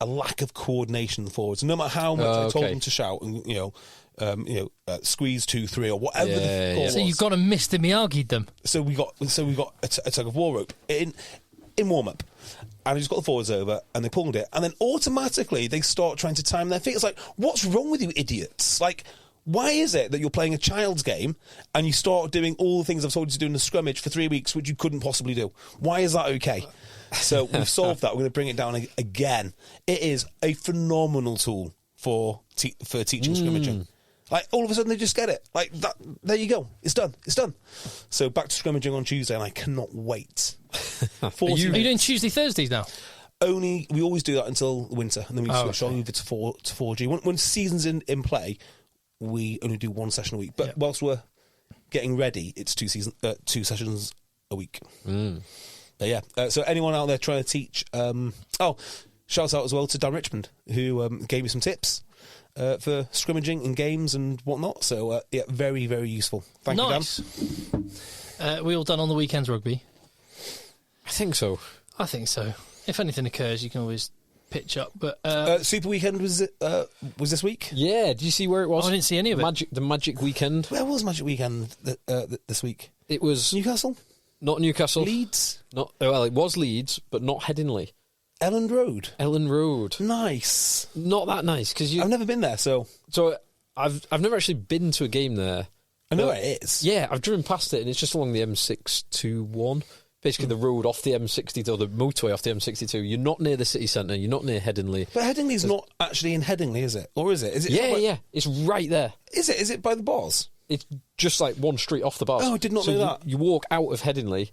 lack of coordination forwards. No matter how much I told them to shout and squeeze 2, 3 or whatever the call was. So you've got to Mr. Miyagi'd them. So we got a tug of war rope in warm up, and I just got the forwards over and they pulled it, and then automatically they start trying to time their feet. It's like, what's wrong with you idiots? Like, why is it that you're playing a child's game and you start doing all the things I've told you to do in the scrummage for 3 weeks, which you couldn't possibly do? Why is that okay? So we've solved that. We're going to bring it down again. It is a phenomenal tool for teaching scrimmaging. Like, all of a sudden they just get it. Like, that. There you go. It's done. So back to scrimmaging on Tuesday, and I cannot wait. Are you doing Tuesday, Thursdays now? We always do that until winter, and then we switch on over to 4G. When season's in play, we only do 1 session a week. But whilst we're getting ready, it's 2 sessions a week. But yeah, so anyone out there trying to teach... shout out as well to Dan Richmond, who gave me some tips for scrimmaging and games and whatnot. So, very, very useful. Thank you, Dan. We all done on the weekends rugby? I think so. If anything occurs, you can always pitch up. But Super Weekend was this week? Yeah, did you see where it was? I didn't see any of it. The Magic Weekend. Where was Magic Weekend this week? It was Newcastle? not Newcastle. Leeds? Well, it was Leeds, but not Headingley. Elland Road? Elland Road. Nice. Not that nice, because I've never been there, so I've never actually been to a game there. I know where it is. Yeah, I've driven past it, and it's just along the M621. Basically, the road off the M62, or the motorway off the M62. You're not near the city centre. You're not near Headingley. But Headingley's not actually in Headingley, is it? Or is it? Is it? Yeah. It's right there. Is it? Is it by the bars? It's just like one street off the bars. Oh, I did not know that. You walk out of Headingley,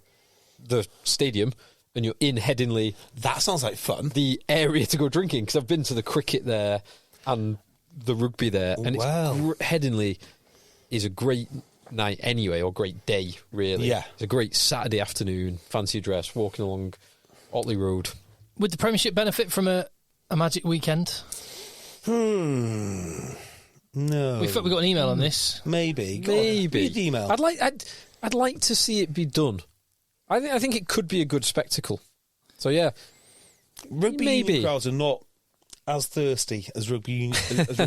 the stadium, and you're in Headingley. That sounds like fun. The area to go drinking, because I've been to the cricket there and the rugby there, and Headingley is a great night anyway, or great day, really. Yeah. It's a great Saturday afternoon, fancy dress, walking along Otley Road. Would the Premiership benefit from a Magic Weekend? No. We got an email on this. Maybe. Maybe. Read the email. I'd like to see it be done. I think it could be a good spectacle. So yeah, Rugby union crowds are not as thirsty as rugby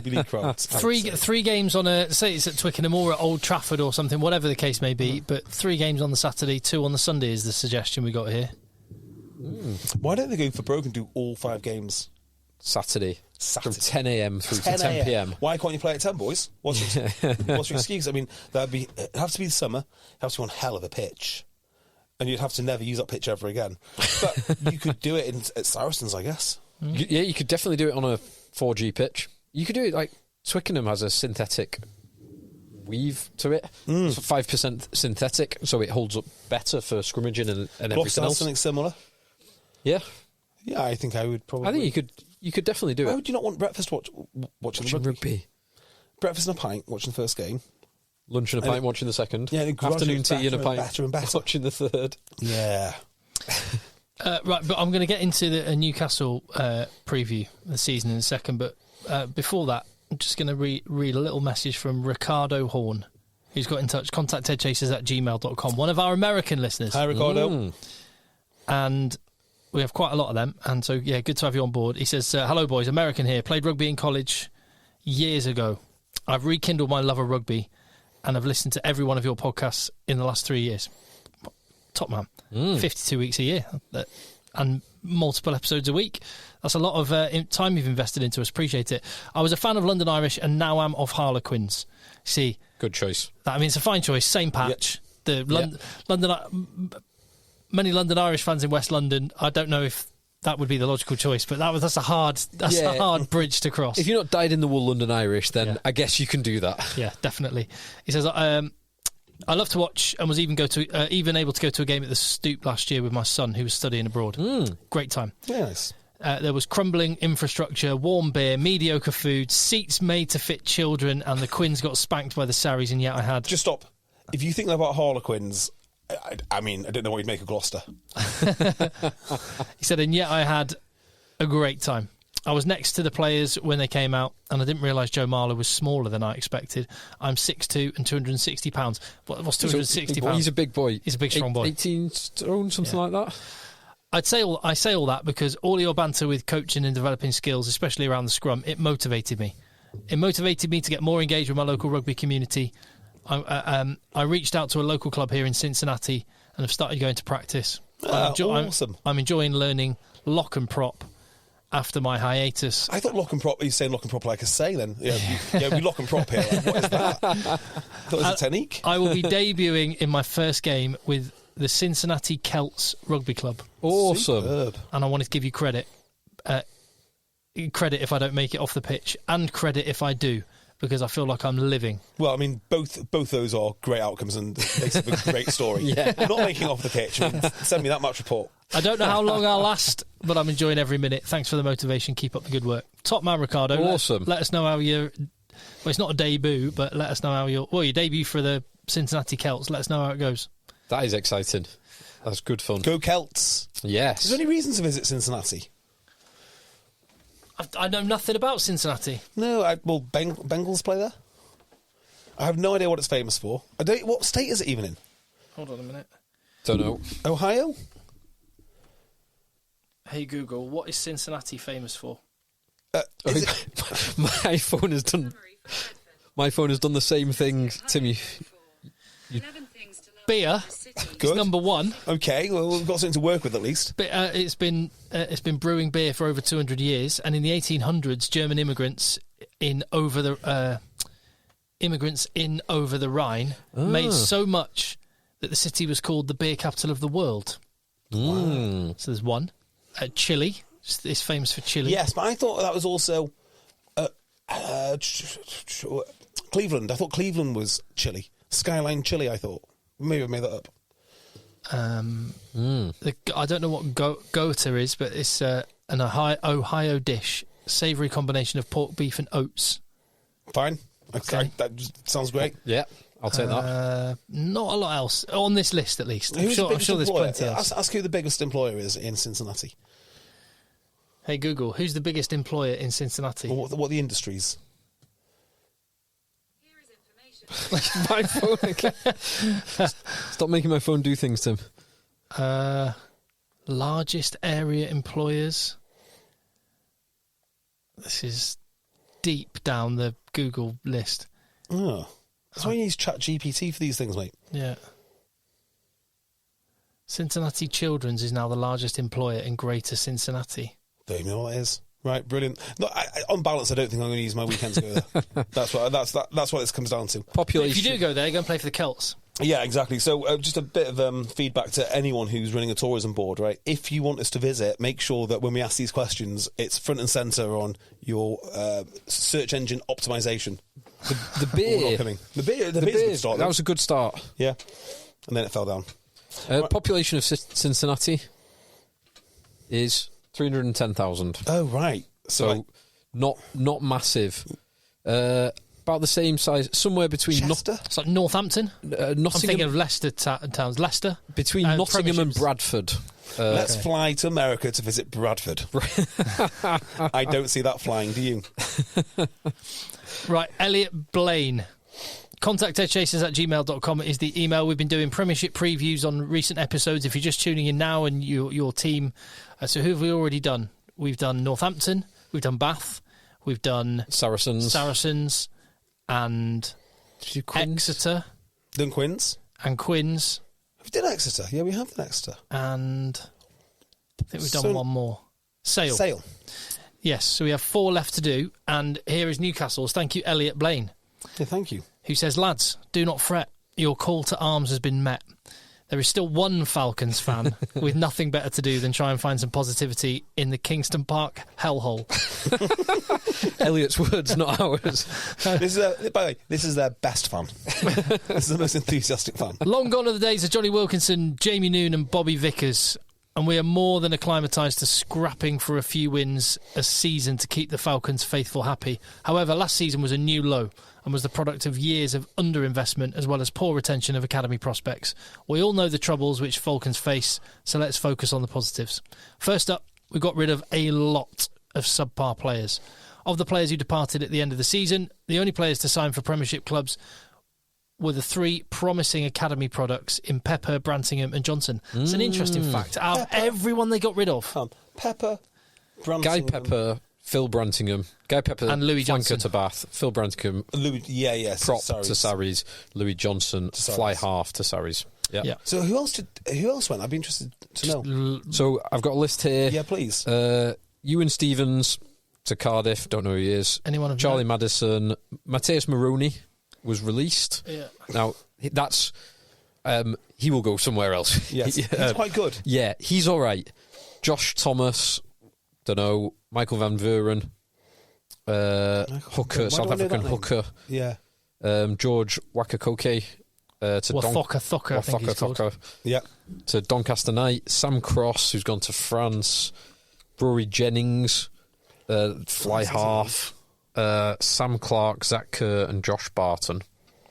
league crowds. Three games on say it's at Twickenham or at Old Trafford or something, whatever the case may be. But 3 games on the Saturday, 2 on the Sunday is the suggestion we got here. Why don't they go for broke and do all 5 games Saturday. From 10 a.m. through to 10 p.m. Why can't you play at 10, boys? What's your excuse? I mean, it'd have to be the summer. It has to be on hell of a pitch. And you'd have to never use that pitch ever again. But you could do it at Saracens, I guess. Yeah, you could definitely do it on a 4G pitch. You could do it like Twickenham has a synthetic weave to it. It's 5% synthetic, so it holds up better for scrimmaging and everything else. Something similar. Yeah. Yeah, I think I would probably. I think you could definitely do it. Why would you not want breakfast watching rugby? Breakfast and a pint watching the first game. Lunch and a pint watching the second. Yeah, afternoon tea and a pint better and better. watching the third. Yeah. Right, but I'm going to get into a Newcastle preview of the season in a second. But before that, I'm just going to read a little message from Ricardo Horn, who's got in touch. Contact eggchasers@gmail.com. One of our American listeners. Hi, Ricardo. And we have quite a lot of them. And so, yeah, good to have you on board. He says, hello, boys. American here. Played rugby in college years ago. I've rekindled my love of rugby and I've listened to every one of your podcasts in the last 3 years. Top man. 52 weeks a year and multiple episodes a week. That's a lot of time you've invested into us. Appreciate it. I was a fan of London Irish and now am of Harlequins. See, good choice. I mean, it's a fine choice. Same patch. Yep. Many London Irish fans in West London. I don't know if that would be the logical choice, but that's a hard bridge to cross. If you're not dyed-in-the-wool London Irish, then I guess you can do that. Yeah, definitely. He says, I love to watch and was even able to go to a game at the Stoop last year with my son who was studying abroad. Great time. Yes. There was crumbling infrastructure, warm beer, mediocre food, seats made to fit children, and the Quins got spanked by the Sarries, and yet I had... Just stop. If you think about Harlequins, I mean, I don't know what you'd make of Gloucester. He said, and yet I had a great time. I was next to the players when they came out, and I didn't realise Joe Marler was smaller than I expected. I'm 6'2" and 260 pounds. What's 260 pounds? He's a big boy. He's a big, strong boy. 18 stone, something like that. I say all that because all your banter with coaching and developing skills, especially around the scrum, it motivated me. It motivated me to get more engaged with my local rugby community. I reached out to a local club here in Cincinnati and have started going to practice. Awesome. I'm enjoying learning lock and prop after my hiatus. I thought lock and prop, you're saying lock and prop like a sailing. Yeah, we lock and prop here. Like, what is that? I thought it was a technique. I will be debuting in my first game with the Cincinnati Celts Rugby Club. Awesome. Superb. And I wanted to give you credit. Credit if I don't make it off the pitch, and credit if I do, because I feel like I'm living. Well, I mean, both those are great outcomes and basically a great story. Yeah. Not making off the pitch. I mean, send me that match report. I don't know how long I'll last, but I'm enjoying every minute. Thanks for the motivation. Keep up the good work. Top man, Ricardo. Awesome. Let us know how you're... Well, it's not a debut, but let us know how you're... Well, your debut for the Cincinnati Celts. Let us know how it goes. That is exciting. That's good fun. Go Celts. Yes. Is there any reason to visit Cincinnati? I know nothing about Cincinnati. No, Bengals play there? I have no idea what it's famous for. What state is it even in? Hold on a minute. Don't know. Ohio? Hey Google, what is Cincinnati famous for? My phone has done the same thing, Timmy. Beer is number one. Okay, well, we've got something to work with at least. But, it's been brewing beer for over 200 years, and in the 1800s, German immigrants in over the Rhine made so much that the city was called the beer capital of the world. Wow. So there's one. Chile is famous for chili. Yes, but I thought that was also Cleveland. I thought Cleveland was chili. Skyline chili, I thought. Maybe I made that up. I don't know what Gotha is, but it's an Ohio dish. Savoury combination of pork, beef and oats. Fine. Okay. That sounds great. Yeah, I'll take that. Not a lot else. On this list, at least. I'm Who's the sure biggest there's employer? plenty else. Ask who the biggest employer is in Cincinnati. Hey, Google, who's the biggest employer in Cincinnati? Or what are the industries? My phone again. Stop making my phone do things, Tim. Largest area employers. This is deep down the Google list. Oh. That's why you use ChatGPT for these things, mate. Yeah. Cincinnati Children's is now the largest employer in Greater Cincinnati. Don't even know what that is. Right, brilliant. No, on balance, I don't think I'm going to use my weekend to go there. That's what this comes down to. Population. If you do go there, go and play for the Celts. Yeah, exactly. So just a bit of feedback to anyone who's running a tourism board, right? If you want us to visit, make sure that when we ask these questions, it's front and centre on your search engine optimization. The beer. The beer's a good start. That was a good start. Yeah. And then it fell down. Population of Cincinnati is 310,000. Oh, right. So not massive. About the same size, somewhere between Chester? It's like Northampton. Nottingham. I'm thinking of Leicester towns. Leicester. Between Nottingham and Bradford. Let's fly to America to visit Bradford. I don't see that flying, do you? Right, Elliot Blaine. Contact EggChasers@gmail.com is the email. We've been doing Premiership previews on recent episodes. If you're just tuning in now and your team. So who have we already done? We've done Northampton. We've done Bath. We've done Saracens and Exeter. Done Quins. And Quins. We did Exeter. Yeah, we have done Exeter. And I think we've done one more. Sale. Yes, so we have 4 left to do. And here is Newcastle's. Thank you, Elliot Blaine. Yeah, thank you. Who says, lads, do not fret. Your call to arms has been met. There is still one Falcons fan with nothing better to do than try and find some positivity in the Kingston Park hellhole. Elliot's words, not ours. By the way, this is their best fan. This is the most enthusiastic fan. Long gone are the days of Johnny Wilkinson, Jamie Noon and Bobby Vickers, and we are more than acclimatised to scrapping for a few wins a season to keep the Falcons faithful happy. However, last season was a new low and was the product of years of underinvestment as well as poor retention of academy prospects. We all know the troubles which Falcons face, so let's focus on the positives. First up, we got rid of a lot of subpar players. Of the players who departed at the end of the season, the only players to sign for Premiership clubs were the 3 promising academy products in Pepper, Brantingham and Johnson. It's an interesting fact. Out of everyone they got rid of. Pepper, Brantingham. Guy Pepper, Phil Brantingham. Guy Pepper and Louis Johnson. Flanker to Bath. Phil Brantingham. Prop to Sarries. Louis Johnson. Fly half to Sarries. Yeah. So who else went? I'd be interested to know. So I've got a list here. Yeah, please. Ewan Stevens to Cardiff. Don't know who he is. Anyone of Charlie note? Maddison. Mateus Maroney was released. Yeah. Now that's he will go somewhere else. Yes, he's quite good. Yeah, he's all right. Josh Thomas. Don't know. Michael Van Vuren. Hooker, South African hooker. Yeah. George Wakakoke. Wathoka, I think he's called. Yeah. To Doncaster Knight. Sam Cross, who's gone to France. Rory Jennings. Fly half. Sam Clark, Zach Kerr and Josh Barton.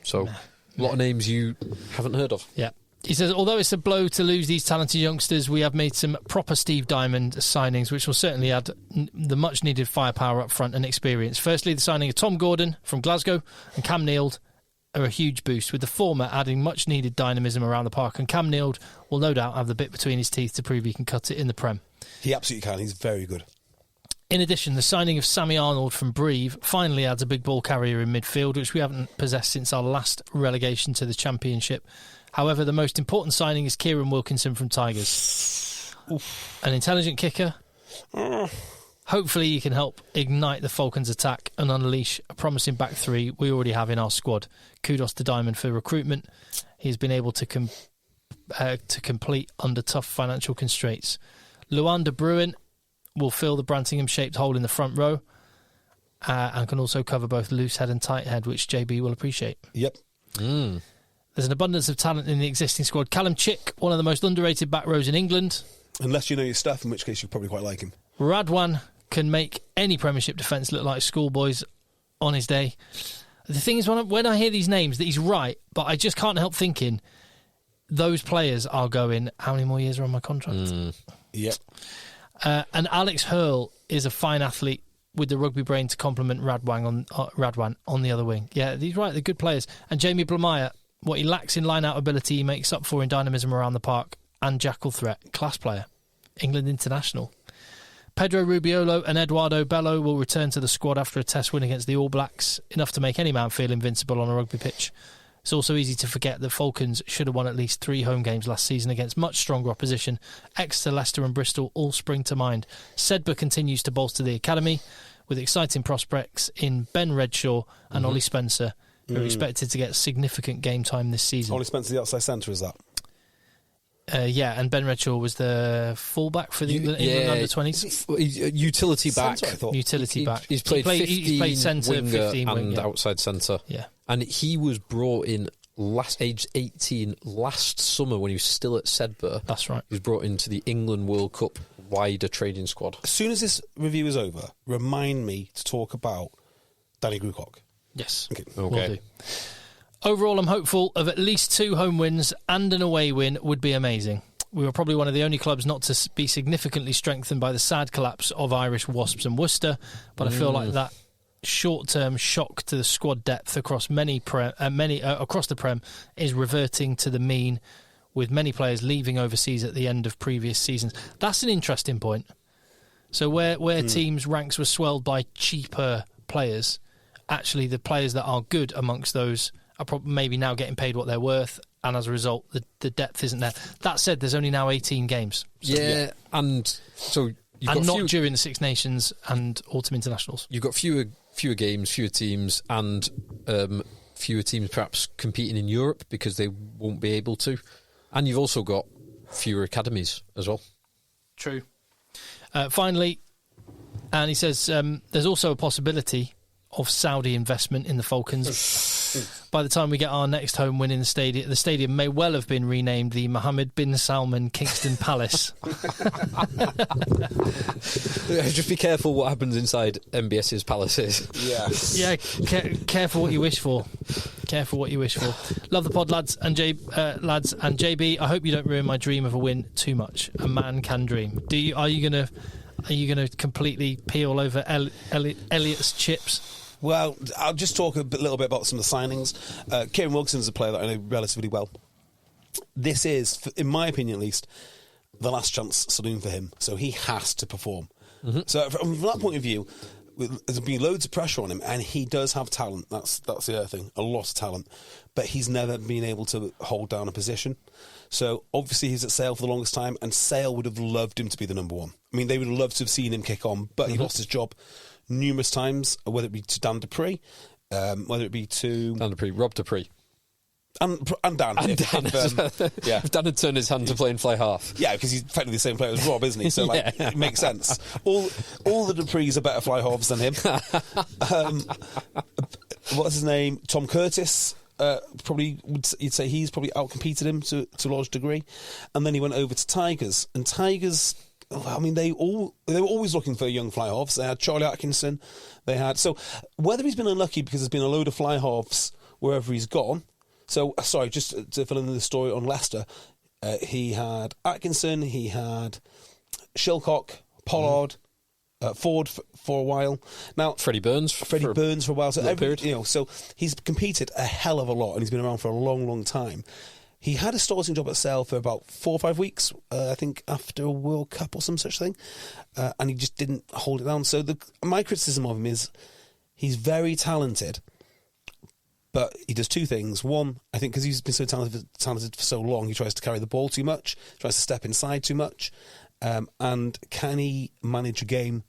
So a lot of names you haven't heard of. Yeah. He says, although it's a blow to lose these talented youngsters, we have made some proper Steve Diamond signings, which will certainly add the much-needed firepower up front and experience. Firstly, the signing of Tom Gordon from Glasgow and Cam Neild are a huge boost, with the former adding much-needed dynamism around the park, and Cam Neild will no doubt have the bit between his teeth to prove he can cut it in the Prem. He absolutely can. He's very good. In addition, the signing of Sammy Arnold from Brive finally adds a big ball carrier in midfield, which we haven't possessed since our last relegation to the Championship. However, the most important signing is Kieran Wilkinson from Tigers. An intelligent kicker. Hopefully he can help ignite the Falcons' attack and unleash a promising back three we already have in our squad. Kudos to Diamond for recruitment. He's been able to complete under tough financial constraints. Luan de Bruin will fill the Brantingham-shaped hole in the front row and can also cover both loose head and tight head, which JB will appreciate. Yep. There's an abundance of talent in the existing squad. Callum Chick, one of the most underrated back rows in England. Unless you know your stuff, in which case you probably quite like him. Radwan can make any Premiership defence look like schoolboys on his day. The thing is, when I hear these names, that he's right, but I just can't help thinking those players are going, how many more years are on my contract? Yep. And Alex Hurl is a fine athlete with the rugby brain to complement Radwan on the other wing. Yeah, he's right, they're good players. And Jamie Blamire, what he lacks in line-out ability, he makes up for in dynamism around the park and jackal threat. Class player. England international. Pedro Rubiolo and Eduardo Bello will return to the squad after a test win against the All Blacks, enough to make any man feel invincible on a rugby pitch. It's also easy to forget that Falcons should have won at least 3 home games last season against much stronger opposition. Exeter, Leicester and Bristol all spring to mind. Sedbergh continues to bolster the academy with exciting prospects in Ben Redshaw and Ollie Spencer, who are expected to get significant game time this season. Ollie Spencer, the outside centre, is that? Yeah, and Ben Redshaw was the fullback for the England under-20s. Utility back. Centre, I thought. Utility back. He's played 15 centre, winger 15 and wing, yeah. outside centre. Yeah. And he was brought in aged 18 last summer when he was still at Sedbergh. That's right. He was brought into the England World Cup wider training squad. As soon as this review is over, remind me to talk about Danny Grucock. Yes. Okay. Will do. Overall, I'm hopeful of at least 2 home wins and an away win would be amazing. We were probably one of the only clubs not to be significantly strengthened by the sad collapse of Irish Wasps and Worcester, but I feel like that short-term shock to the squad depth across across the Prem is reverting to the mean, with many players leaving overseas at the end of previous seasons. That's an interesting point. So where teams' ranks were swelled by cheaper players, actually the players that are good amongst those are maybe now getting paid what they're worth, and as a result, the depth isn't there. That said, there's only now 18 games. So, yeah, and so you've and got not during the Six Nations and Autumn Internationals. You've got fewer games, fewer teams, and fewer teams perhaps competing in Europe because they won't be able to. And you've also got fewer academies as well. True. Finally, and he says there's also a possibility of Saudi investment in the Falcons. By the time we get our next home win in the stadium may well have been renamed the Mohammed bin Salman Kingston Palace. Just be careful what happens inside MBS's palaces. Yeah. Yeah, careful what you wish for. Careful what you wish for. Love the pod, lads and JB. I hope you don't ruin my dream of a win too much. A man can dream. Are you gonna completely peel over Elliot's chips? Well, I'll just talk a little bit about some of the signings. Kieran Wilkinson is a player that I know relatively well. This is, in my opinion at least, the last chance saloon for him. So he has to perform. So from that point of view, there's been loads of pressure on him, and he does have talent. That's the other thing, a lot of talent. But he's never been able to hold down a position. So obviously he's at Sale for the longest time, and Sale would have loved him to be the number one. I mean, they would have loved to have seen him kick on, but he lost his job numerous times, whether it be to Dan Dupree, whether it be to... Dan Dupree, Rob Dupree. And Dan. If Dan had turned his hand to playing fly half. Yeah, because he's effectively the same player as Rob, isn't he? So it makes sense. All the Duprees are better fly halves than him. What's his name? Tom Curtis. You'd say he's probably outcompeted him to a large degree. And then he went over to Tigers. And Tigers... I mean, they were always looking for young fly halves. They had Charlie Atkinson. So whether he's been unlucky because there's been a load of fly halves wherever he's gone. So sorry, just to fill in the story on Leicester, he had Atkinson, he had Shilcock, Pollard, Ford for a while. Now Freddie Burns for a while. So period. So he's competed a hell of a lot, and he's been around for a long, long time. He had a starting job at Sale for about 4 or 5 weeks, I think, after a World Cup or some such thing, and he just didn't hold it down. So my criticism of him is he's very talented, but he does two things. One, I think because he's been so talented for so long, he tries to carry the ball too much, tries to step inside too much, and can he manage a game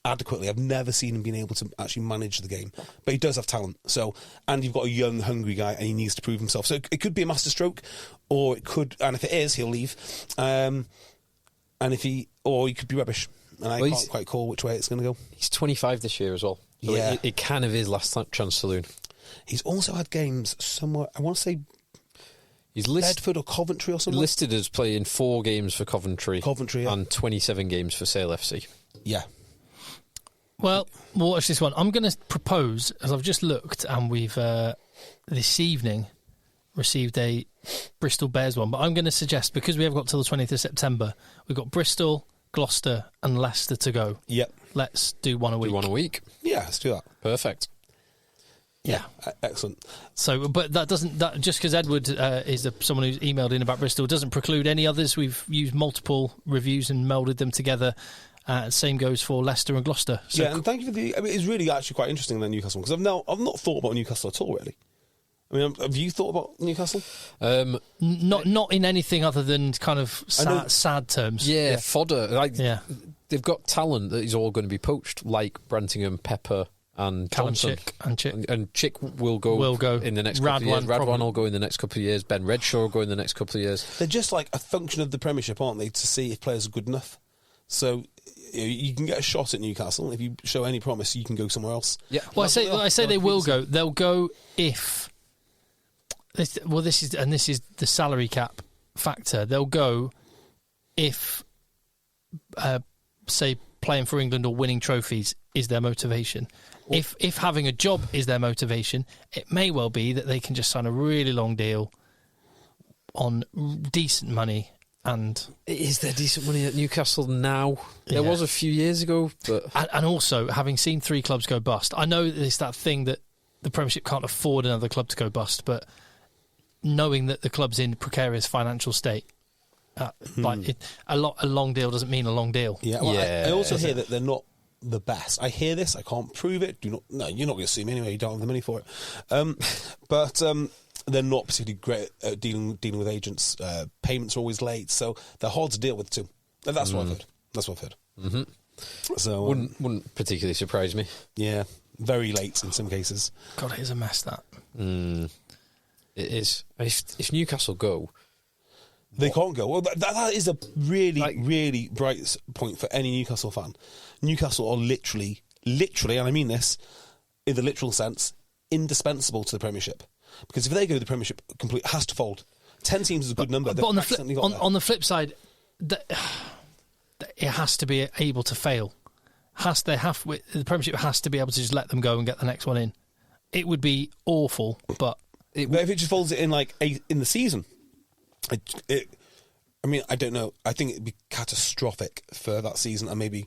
adequately? I've never seen him being able to actually manage the game, but he does have talent. So, and you've got a young, hungry guy, and he needs to prove himself. So it could be a masterstroke, or it could, and if it is, he'll leave. And he could be rubbish, and I can't quite call which way it's going to go. He's 25 this year as well. So yeah, it kind of is last chance saloon. He's also had games somewhere. I want to say he's Bedford or Coventry or something. Listed as playing 4 games for Coventry, yeah. and 27 games for Sale FC. Yeah. Well, we'll watch this one. I'm going to propose, as I've just looked, and we've this evening received a Bristol Bears one, but I'm going to suggest, because we have got till the 20th of September, we've got Bristol, Gloucester and Leicester to go. Yep. Let's do one a week. Do one a week? Yeah, let's do that. Perfect. Yeah. Excellent. So, but that doesn't, just because Edward is someone who's emailed in about Bristol, doesn't preclude any others. We've used multiple reviews and melded them together. Same goes for Leicester and Gloucester. So yeah, and thank you for it's really actually quite interesting, the Newcastle one, because I've not thought about Newcastle at all, really. I mean, have you thought about Newcastle? Not in anything other than kind of sad terms. Yeah, fodder. They've got talent that is all going to be poached, like Brantingham, Pepper, and Johnson. And Chick will go in the next couple of years. Radwan will go in the next couple of years. Ben Redshaw will go in the next couple of years. They're just like a function of the Premiership, aren't they, to see if players are good enough. So you can get a shot at Newcastle. If you show any promise, you can go somewhere else. Yeah. Well, I say they will go. They'll go if. This is the salary cap factor. They'll go if, say, playing for England or winning trophies is their motivation. If having a job is their motivation, it may well be that they can just sign a really long deal on decent money. And is there decent money at Newcastle now? There was a few years ago, but and also having seen 3 clubs go bust, I know there's that thing that the Premiership can't afford another club to go bust, but knowing that the club's in precarious financial state, a long deal doesn't mean a long deal. Yeah, well, I also hear that they're not the best. I hear this. I can't prove it. You're not going to see me anyway. You don't have the money for it. But they're not particularly great at dealing with agents. Payments are always late, so they're hard to deal with too. That's what I've heard. That's what I've heard. Mm-hmm. So wouldn't particularly surprise me. Yeah, very late in some cases. God, it is a mess, that. It is. If Newcastle go, they can't go. Well, that is a really, really bright point for any Newcastle fan. Newcastle are literally, and I mean this in the literal sense, indispensable to the Premiership. Because if they go, the Premiership has to fold. 10 teams is a good number. But on the flip side, it has to be able to fail. The Premiership has to be able to just let them go and get the next one in. It would be awful, but if it just folds it in in the season, I mean, I don't know. I think it'd be catastrophic for that season, and maybe.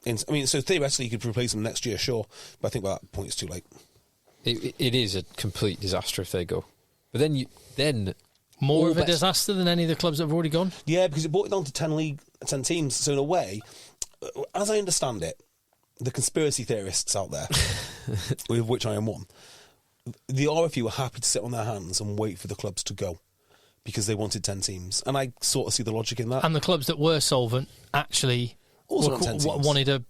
So theoretically, you could replace them next year, sure. But I think by that point, it's too late. It is a complete disaster if they go. But then more of a disaster than any of the clubs that have already gone. Yeah, because it brought it down to 10 teams. So in a way, as I understand it, the conspiracy theorists out there, with which I am one, the RFU were happy to sit on their hands and wait for the clubs to go because they wanted 10 teams, and I sort of see the logic in that. And the clubs that were solvent actually also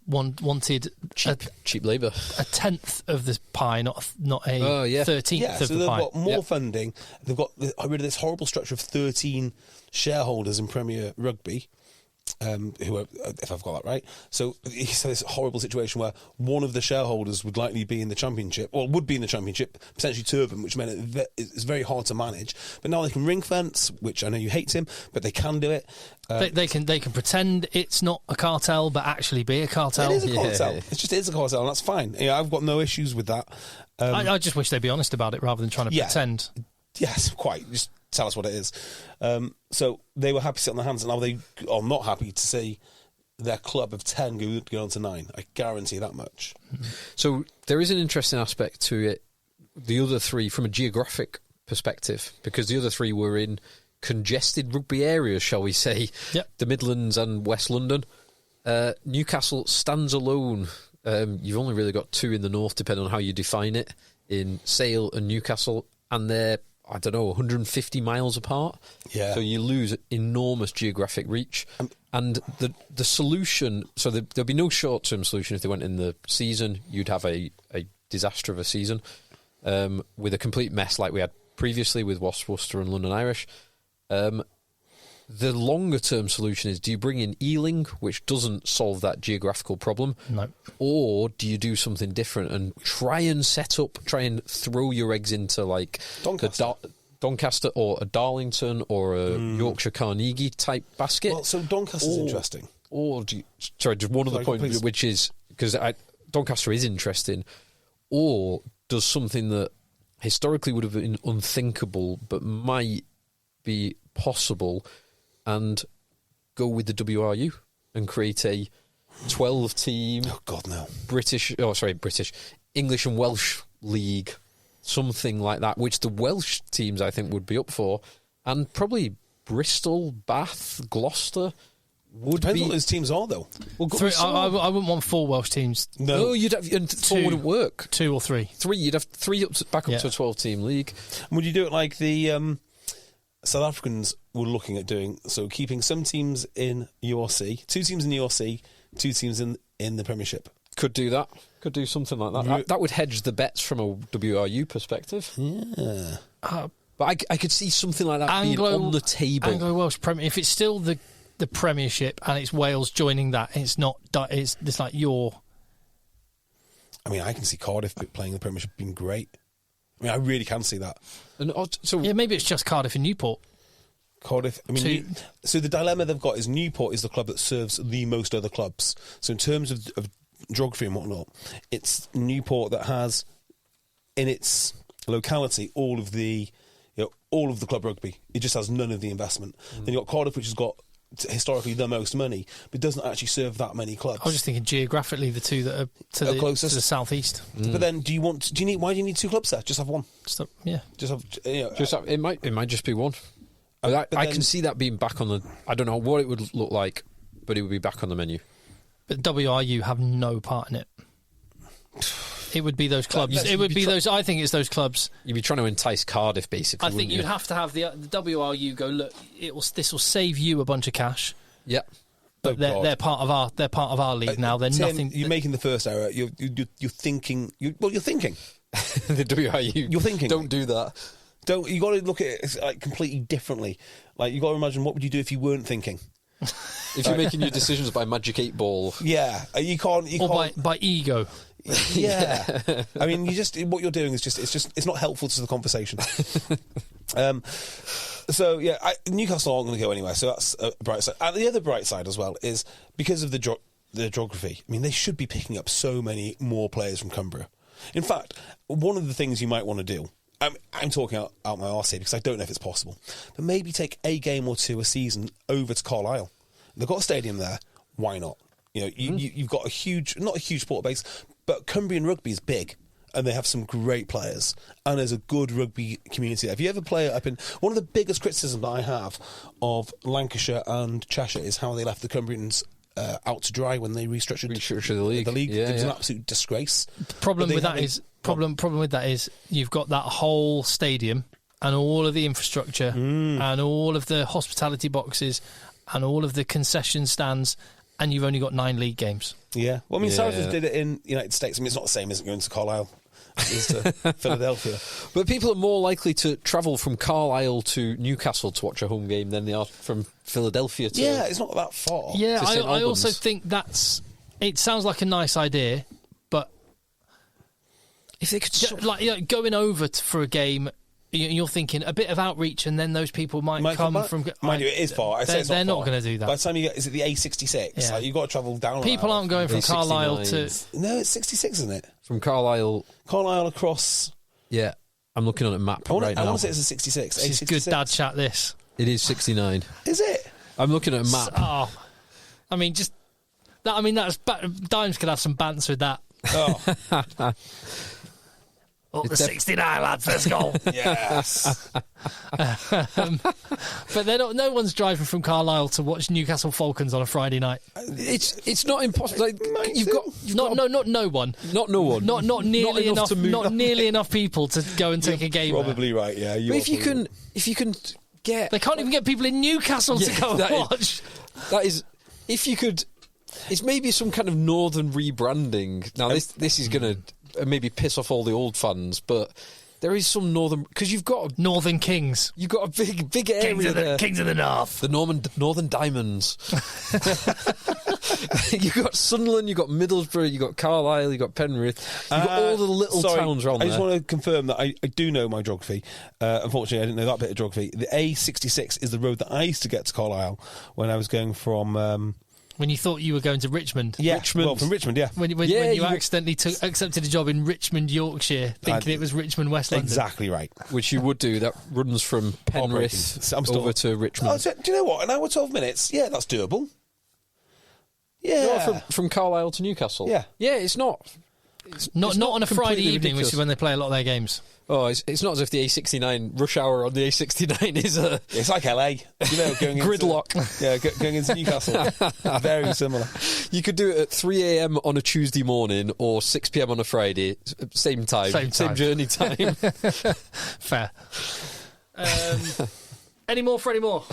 wanted cheap labour, a 10th of the pie, not a 13th of the pie. So they've got more funding. They've got rid of this horrible structure of 13 shareholders in Premier Rugby. Who are, if I've got that right. So he's this horrible situation where one of the shareholders would likely be in the Championship, or would be in the Championship, potentially 2 of them, which meant it's very hard to manage. But now they can ring fence, which I know you hate him, but they can do it. They can pretend it's not a cartel, but actually be a cartel. It is a cartel. It is a cartel, and that's fine. I've got no issues with that. I just wish they'd be honest about it rather than trying to pretend. Yes, quite. Just tell us what it is. So they were happy to sit on their hands, and now they are not happy to see their club of 10 go on to 9. I guarantee that much. So there is an interesting aspect to it. The other 3, from a geographic perspective, because the other three were in congested rugby areas, shall we say. Yep. The Midlands and West London. Newcastle stands alone. You've only really got two in the north, depending on how you define it, in Sale and Newcastle, and they're, 150 miles apart. Yeah. So you lose enormous geographic reach. And the solution, so there'll be no short-term solution if they went in the season. You'd have a disaster of a season with a complete mess like we had previously with Wasps, Worcester and London Irish. The longer-term solution is, do you bring in Ealing, which doesn't solve that geographical problem? No. Or do you do something different and try and throw your eggs into like Doncaster or a Darlington or a Yorkshire Carnegie type basket? Well, so Doncaster's interesting. Or do you, just one other point, please. Which is, because Doncaster is interesting, or does something that historically would have been unthinkable but might be possible, and go with the WRU and create a 12-team British, English and Welsh league, something like that, which the Welsh teams I think would be up for, and probably Bristol, Bath, Gloucester would Depends be. what those teams are, though. Well, I wouldn't want 4 Welsh teams. No, you'd have, and 4 wouldn't work. 2 or 3. 3, you'd have 3 back up to a 12-team league. Would you do it like the South Africans were looking at doing, so keeping some teams in URC, 2 teams in URC, 2 teams in the Premiership? Could do that. Could do something like that. That would hedge the bets from a WRU perspective. Yeah. But I could see something like that being on the table. Anglo-Welsh Premier, if it's still the Premiership and it's Wales joining that, it's not. It's like your. I mean, I can see Cardiff playing the Premiership being great. I mean, I really can see that. And so yeah, maybe it's just Cardiff and Newport. Cardiff. I mean, so the dilemma they've got is Newport is the club that serves the most other clubs. So in terms of geography and whatnot, it's Newport that has in its locality all of the club rugby. It just has none of the investment. Then you've got Cardiff, which has got historically the most money, but doesn't actually serve that many clubs. I was just thinking geographically the two that are to closest. the southeast. But then, why do you need 2 clubs there? Just have one. Yeah. it might just be one. But I can see that being back on the. I don't know what it would look like, but it would be back on the menu. But WRU have no part in it. It would be those clubs. It would be those. I think it's those clubs. You'd be trying to entice Cardiff, basically. I think you'd have to have the WRU go. Look, this will save you a bunch of cash. Yeah, but they're part of our league now. They're Tim, nothing. You're making the first error. You're thinking. You're thinking. The WRU. You're thinking. Don't do that. You got to look at it like completely differently. Like you got to imagine what would you do if you weren't thinking. If you're making your decisions by Magic 8 Ball. Yeah, you can't. Or by ego. Yeah. I mean, what you're doing is it's not helpful to the conversation. So yeah, Newcastle aren't going to go anywhere. So that's a bright side. And the other bright side as well is because of the geography. I mean, they should be picking up so many more players from Cumbria. In fact, one of the things you might want to do. I'm talking out my arse here because I don't know if it's possible. But maybe take a game or 2 a season over to Carlisle. They've got a stadium there. Why not? You've got not a huge supporter base, but Cumbrian rugby is big, and they have some great players, and there's a good rugby community there. If you ever play up in one of the biggest criticisms that I have of Lancashire and Cheshire is how they left the Cumbrians out to dry when they restructured the league. It was an absolute disgrace. The problem with that is you've got that whole stadium and all of the infrastructure and all of the hospitality boxes and all of the concession stands, and you've only got 9 league games. Yeah. Well, I mean, Saracens did it in the United States. I mean, it's not the same as going to Carlisle. As to Philadelphia. But people are more likely to travel from Carlisle to Newcastle to watch a home game than they are from Philadelphia to... Yeah, it's not that far. Yeah, I also think it sounds like a nice idea, but if they could going over for a game, you're thinking a bit of outreach, and then those people might come from. Mind you, it is far. They're not going to do that. By the time you get, is it the A66? Yeah. Like, you've got to travel down. People aren't going from Carlisle to. No, it's 66, isn't it? From Carlisle across. Yeah, I'm looking on a map right now. I want to say it's a 66. This is good dad chat. This. It is 69. Is it? I'm looking at a map. I mean, just that. I mean, Dimes could have some banter with that. Oh. Up the 69, lads, let's go. Yes. But no one's driving from Carlisle to watch Newcastle Falcons on a Friday night. It's not impossible. Like, Not no one. Not no one. Not nearly enough. to move. Not nearly enough people to go and take a game. Probably right. Yeah. If you can get, They can't even get people in Newcastle to go and watch. That is, if you could, it's maybe some kind of northern rebranding. Now this is going to maybe piss off all the old fans, but there is some northern, because you've got Northern Kings. You've got a big area there. Kings of the North. The Northern Diamonds. You've got Sunderland, you've got Middlesbrough, you've got Carlisle, you've got Penrith. You've got all the little towns around there. I just want to confirm that I do know my geography. Unfortunately, I didn't know that bit of geography. The A66 is the road that I used to get to Carlisle when I was going from... when you thought you were going to Richmond. Yeah, Richmond. Well, from Richmond, yeah. When you accidentally accepted a job in Richmond, Yorkshire, thinking it was Richmond, West London. Exactly right. Which you would do. That runs from Penrith over to Richmond. Oh, so, do you know what? An hour, 12 minutes? Yeah, that's doable. Yeah. No, from Carlisle to Newcastle. Yeah. Yeah, it's not. Not on a Friday completely evening, which ridiculous. is when they play a lot of their games. Oh, it's not as if the A69 rush hour on the A69 is a It's like LA, going gridlock. Going into Newcastle. Very similar. You could do it at 3 a.m. on a Tuesday morning or 6 p.m. on a Friday. Same time. Same journey time. Fair. Any more for any more?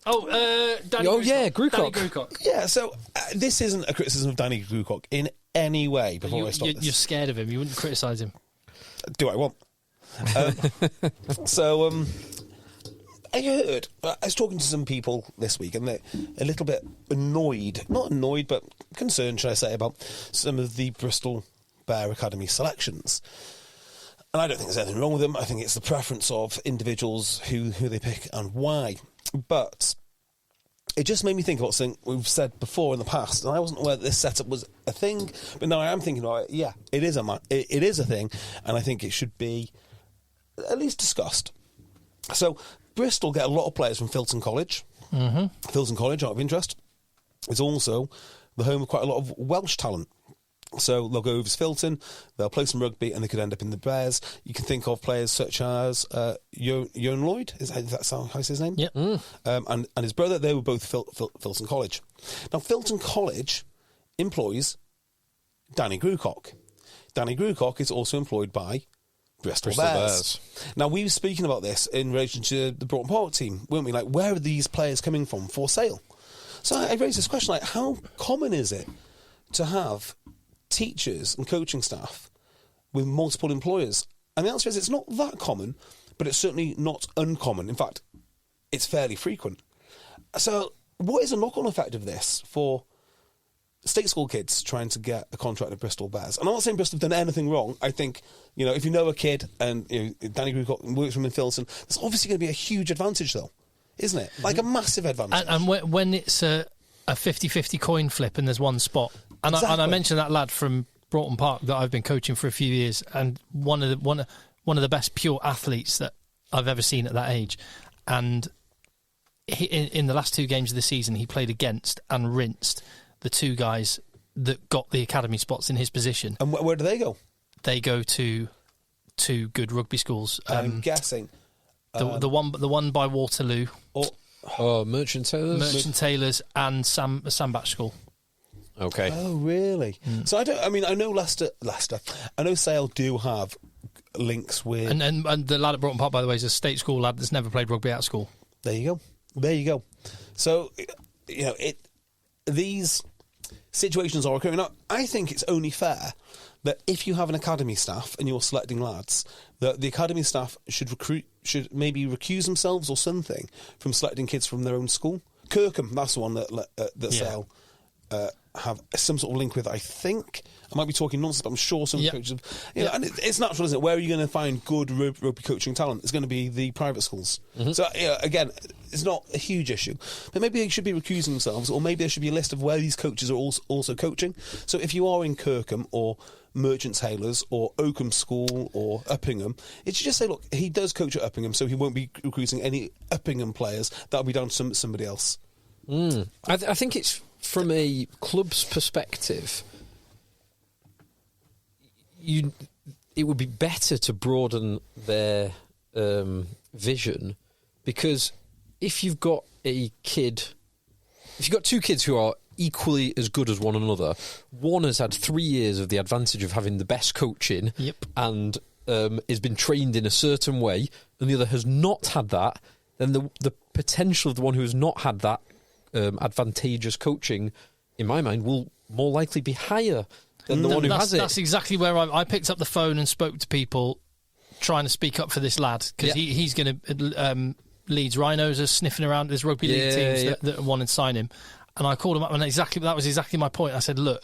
Danny Grucock. Danny Grucock. Yeah, so this isn't a criticism of Danny Grucock in any way before I start this. You're scared of him. You wouldn't criticise him. Do I want? I heard, I was talking to some people this week and they're a little bit annoyed, not annoyed, but concerned, should I say, about some of the Bristol Bear Academy selections. And I don't think there's anything wrong with them. I think it's the preference of individuals who they pick and why. But it just made me think about something we've said before in the past, and I wasn't aware that this setup was a thing, but now I am thinking about it. Yeah, it is a thing, and I think it should be at least discussed. So Bristol get a lot of players from Filton College. Mm-hmm. Filton College, out of interest, is also the home of quite a lot of Welsh talent. So they'll go over to Filton, they'll play some rugby, and they could end up in the Bears. You can think of players such as Ewan Lloyd, is that how his name? Yeah. And his brother, they were both Filton College. Now, Filton College employs Danny Grucock. Danny Grucock is also employed by Bristol Bears. Now, we were speaking about this in relation to the Broughton Park team, weren't we? Like, where are these players coming from for sale? So I raised this question, like, how common is it to have teachers and coaching staff with multiple employers? And the answer is it's not that common, but it's certainly not uncommon. In fact, it's fairly frequent. So what is the knock-on effect of this for state school kids trying to get a contract at Bristol Bears? And I'm not saying Bristol have done anything wrong. I think, if you know a kid and Danny Grucock works from in Filton, there's obviously going to be a huge advantage, though, isn't it? Like a massive advantage. And when it's a 50-50 coin flip and there's one spot, and Exactly. I mentioned that lad from Broughton Park that I've been coaching for a few years, and one of the best pure athletes that I've ever seen at that age. And in the last two games of the season, he played against and rinsed the two guys that got the academy spots in his position. And where do they go? They go to good rugby schools. I'm guessing. The one by Waterloo, Merchant Taylors? Merchant Taylors, and Sandbach School. Okay. Oh, really? So I know Leicester. I know Sale do have links with. And the lad at Broughton Park, by the way, is a state school lad that's never played rugby at school. There you go. So, these situations are occurring. Now, I think it's only fair that if you have an academy staff and you're selecting lads, that the academy staff should maybe recuse themselves or something from selecting kids from their own school. Kirkham, that's the one that Sale have some sort of link with. I think I might be talking nonsense, but I'm sure some coaches. And it's natural, isn't it? Where are you going to find good rugby coaching talent? It's going to be the private schools. Mm-hmm. So again, it's not a huge issue, but maybe they should be recusing themselves, or maybe there should be a list of where these coaches are also coaching. So if you are in Kirkham or Merchant Taylors or Oakham School or Uppingham, it should just say, look, he does coach at Uppingham, so he won't be recruiting any Uppingham players. That'll be down to somebody else. I think it's from a club's perspective. it would be better to broaden their vision, because if you've got two kids who are equally as good as one another, one has had 3 years of the advantage of having the best coaching and has been trained in a certain way, and the other has not had that, then the potential of the one who has not had that advantageous coaching, in my mind, will more likely be higher than the one who has it. That's exactly where I picked up the phone and spoke to people trying to speak up for this lad, because he's going to... Leeds Rhinos are sniffing around. There's rugby league teams that want to sign him, and I called him up, and that was exactly my point. I said, look,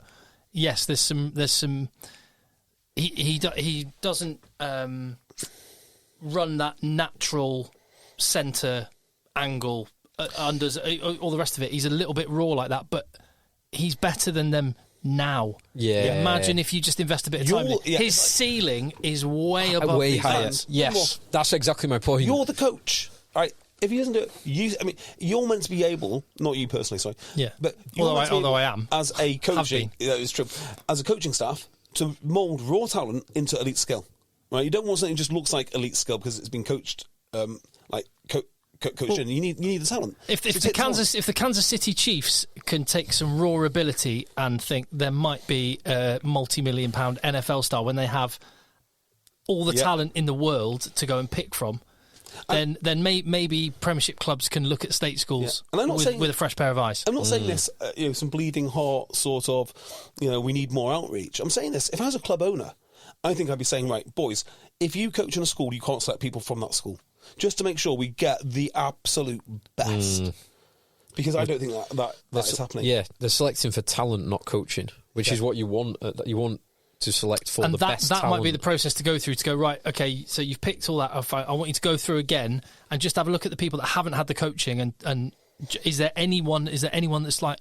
yes, there's some. He doesn't run that natural centre angle, unders, all the rest of it. He's a little bit raw like that, but he's better than them now. Yeah. Imagine if you just invest a bit of time. His ceiling is way above. Way higher. Fans. Yes, that's exactly my point. You're the coach. Right, if he doesn't do it, you're meant to be able, not you personally, sorry. Yeah. But although I am. As a coaching, that is true. As a coaching staff, to mould raw talent into elite skill. Right? You don't want something that just looks like elite skill because it's been coached, coached in. You need the talent. If the Kansas City Chiefs can take some raw ability and think there might be a multi-million-pound NFL star when they have all the talent in the world to go and pick from, then maybe Premiership clubs can look at state schools with a fresh pair of eyes. I'm not saying this, some bleeding heart sort of, we need more outreach. I'm saying this, if I was a club owner, I think I'd be saying, right, boys, if you coach in a school, you can't select people from that school, just to make sure we get the absolute best. Because I don't think that is happening. Yeah, they're selecting for talent, not coaching, which is what you want. You want to select for the best talent. That might be the process to go through, to go, right, okay, so you've picked all that. I want you to go through again and just have a look at the people that haven't had the coaching, and is there anyone that's like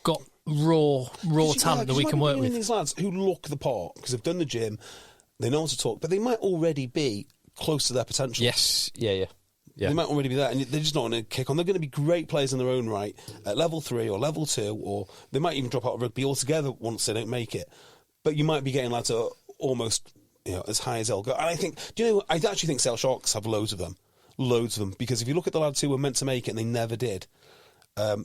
got raw talent that we can work with? These lads who look the part because they've done the gym, they know how to talk, but they might already be close to their potential. Yes, yeah. They might already be there, and they're just not going to kick on. They're going to be great players in their own right at level 3 or level 2, or they might even drop out of rugby altogether once they don't make it. But you might be getting lads that are almost as high as they'll go. And I think, I actually think Sale Sharks have loads of them, because if you look at the lads who were meant to make it and they never did, like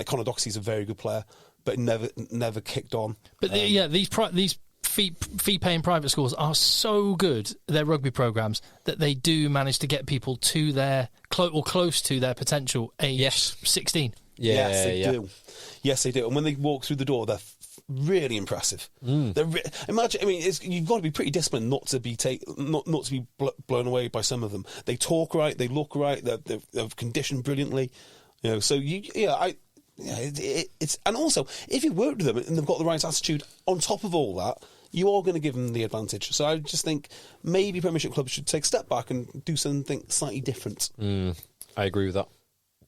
Conor Doxey's a very good player, but never kicked on. But these fee-paying private schools are so good, their rugby programmes, that they do manage to get people to their close to their potential age 16. Yes, they do. Yes, they do. And when they walk through the door, they're really impressive. Imagine, you've got to be pretty disciplined not to be blown away by some of them. They talk right, they look right, they're conditioned brilliantly. So it's, and also if you work with them and they've got the right attitude on top of all that, you are going to give them the advantage. So I just think maybe Premiership clubs should take a step back and do something slightly different. I agree with that.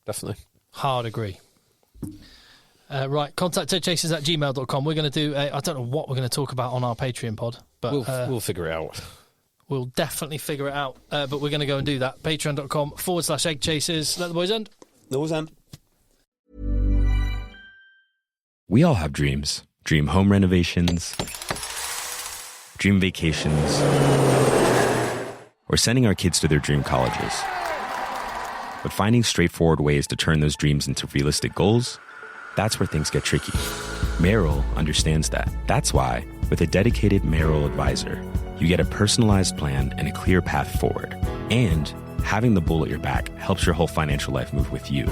Definitely. Hard agree. Right, contact EggChasers@gmail.com. We're going to do I don't know what we're going to talk about on our Patreon pod, but we'll figure it out. We'll definitely figure it out, but we're going to go and do that. Patreon.com/EggChasers. Let the boys end. The boys end. We all have dreams. Dream home renovations, dream vacations, or sending our kids to their dream colleges. But finding straightforward ways to turn those dreams into realistic goals, that's where things get tricky. Merrill understands that. That's why, with a dedicated Merrill advisor, you get a personalized plan and a clear path forward. And having the bull at your back helps your whole financial life move with you.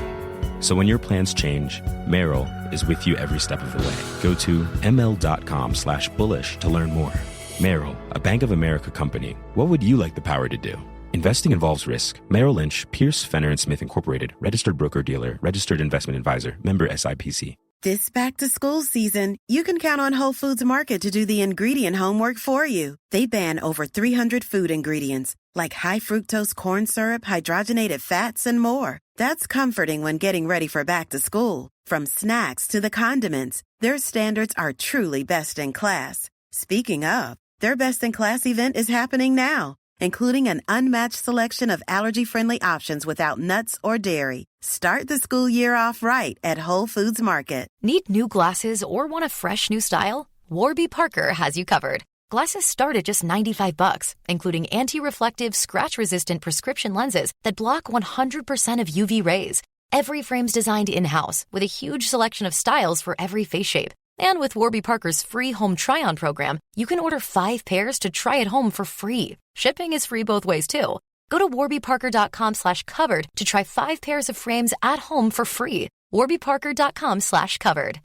So when your plans change, Merrill is with you every step of the way. Go to ml.com/bullish to learn more. Merrill, a Bank of America company. What would you like the power to do? Investing involves risk. Merrill Lynch, Pierce, Fenner & Smith Incorporated, registered broker-dealer, registered investment advisor, member SIPC. This back-to-school season, you can count on Whole Foods Market to do the ingredient homework for you. They ban over 300 food ingredients, like high-fructose corn syrup, hydrogenated fats, and more. That's comforting when getting ready for back-to-school. From snacks to the condiments, their standards are truly best in class. Speaking of, their best-in-class event is happening now, including an unmatched selection of allergy-friendly options without nuts or dairy. Start the school year off right at Whole Foods Market. Need new glasses or want a fresh new style? Warby Parker has you covered. Glasses start at just $95, including anti-reflective, scratch-resistant prescription lenses that block 100% of UV rays. Every frame's designed in-house with a huge selection of styles for every face shape. And with Warby Parker's free home try-on program, you can order 5 pairs to try at home for free. Shipping is free both ways, too. Go to warbyparker.com/covered to try 5 pairs of frames at home for free. warbyparker.com/covered.